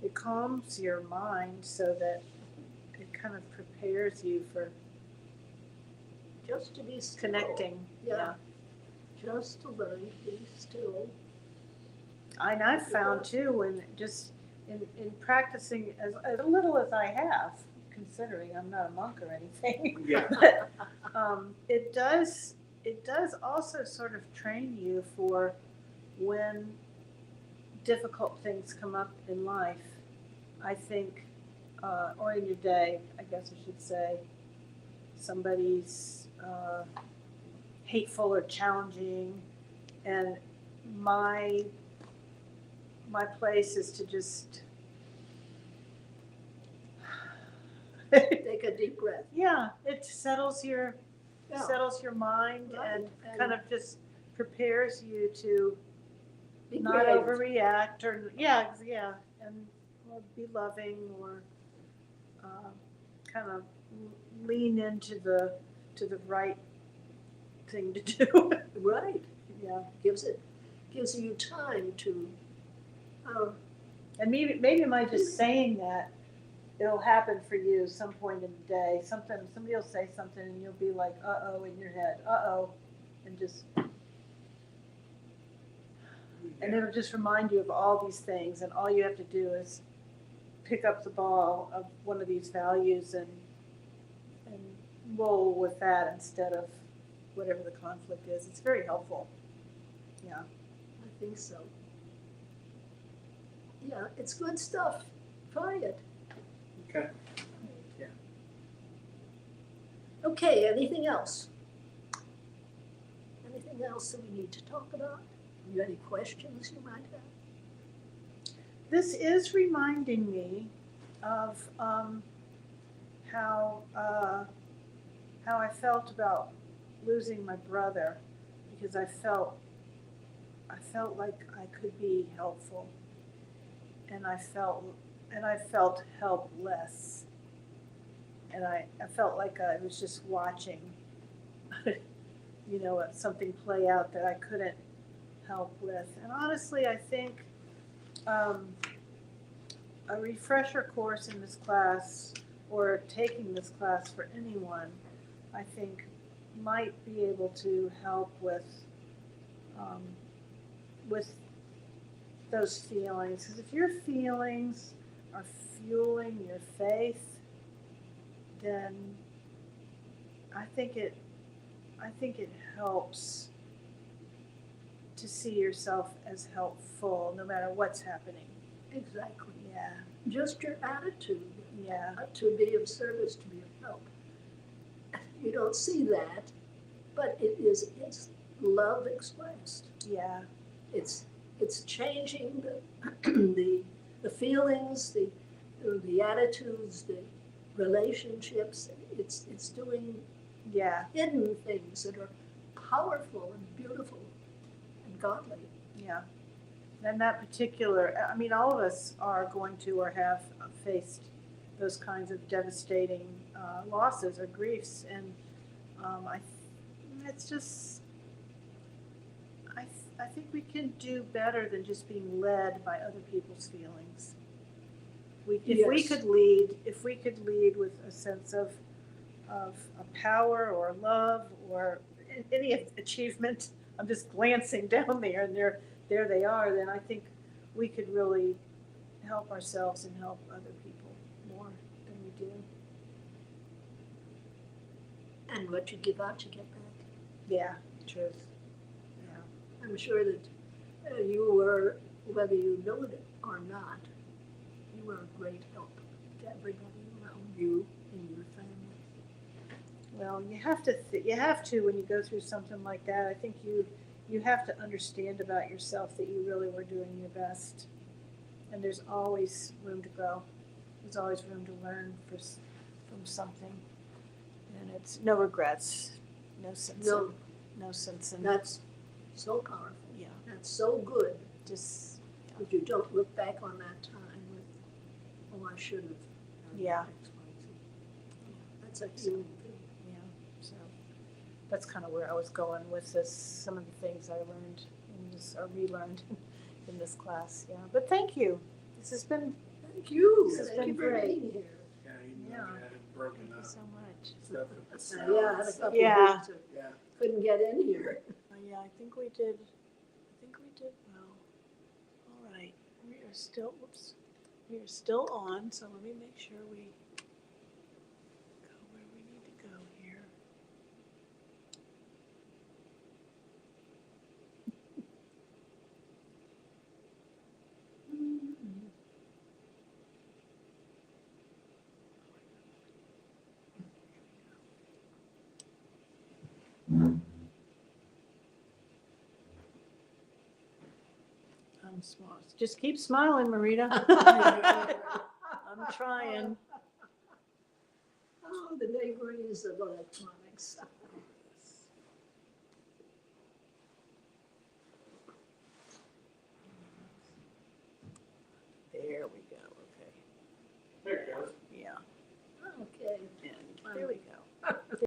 It calms your mind so that it kind of prepares you for Just to be still. connecting. Yeah. Just to learn to be still. And I've found too, when just in practicing as little as I have, considering I'm not a monk or anything, Yeah. but it does also sort of train you for when difficult things come up in life. I think, or in your day, I guess I should say, somebody's hateful or challenging, and my place is to just Take a deep breath. yeah, it settles your Yeah. mind Right, and and- kind of just prepares you to Be not creative. overreact or and or be loving or kind of lean into the right thing to do. Right. Yeah, Gives you time to and maybe by just saying that, it'll happen for you some point in the day. Somebody will say something and you'll be like, uh-oh, in your head, uh-oh, and just, and it'll just remind you of all these things, and all you have to do is pick up the ball of one of these values and roll with that instead of whatever the conflict is. It's very helpful. Yeah. I think so. Yeah, it's good stuff. Try it. Okay. Okay, anything else? Anything anything else that we need to talk about? You any questions you might have? This is reminding me of how I felt about losing my brother, because I felt like I could be helpful, and I felt helpless, and I felt like I was just watching, something play out that I couldn't help with. And honestly, I think a refresher course in this class, or taking this class for anyone, I think might be able to help with those feelings. Because if your feelings are fueling your faith, then I think it helps to see yourself as helpful no matter what's happening. Exactly. Yeah. Just your attitude. Yeah. To be of service, to be of help. You don't see that, but it's love expressed. Yeah. It's changing the feelings, the attitudes, the relationships. It's doing Yeah. hidden things that are powerful and beautiful and godly. Yeah. And that particular, I mean, all of us are going to or have faced those kinds of devastating losses or griefs, and it's just, I think we can do better than just being led by other people's feelings. If we Yes. could lead with a sense of a power or love or any achievement. I'm just glancing down there, and there they are. Then I think we could really help ourselves and help other people more than we do. And what you give out, you get back. Yeah, truth. Yeah. I'm sure that you were, whether you know it or not, you were a great help to everybody around you and your family. Well, you have to when you go through something like that. I think you have to understand about yourself that you really were doing your best, and there's always room to grow. There's always room to learn from something, and it's no regrets, no sense in That's so powerful. yeah, That's so good just that you don't look back on that time with, oh, I should have. done Yeah. X, Y, Z. That's a healing thing. yeah. So that's kind of where I was going with this. Some of the things I learned in this or relearned in this class. Yeah, but thank you. This has been Thank you. This has Thank been you for great. being here. Yeah, even Yeah. though you had it broken thank you up. so much. Stuff with the Yeah, I had a sounds. couple Yeah. of weeks that Yeah. couldn't get in here. Yeah, I think we did well. All right, we are still on. So let me make sure we go where we need to go here. I'm smart. Just keep smiling, Marita. I'm trying. Oh, the vagaries of electronics. There we go. Okay. There it goes. Yeah. Okay. And there we go.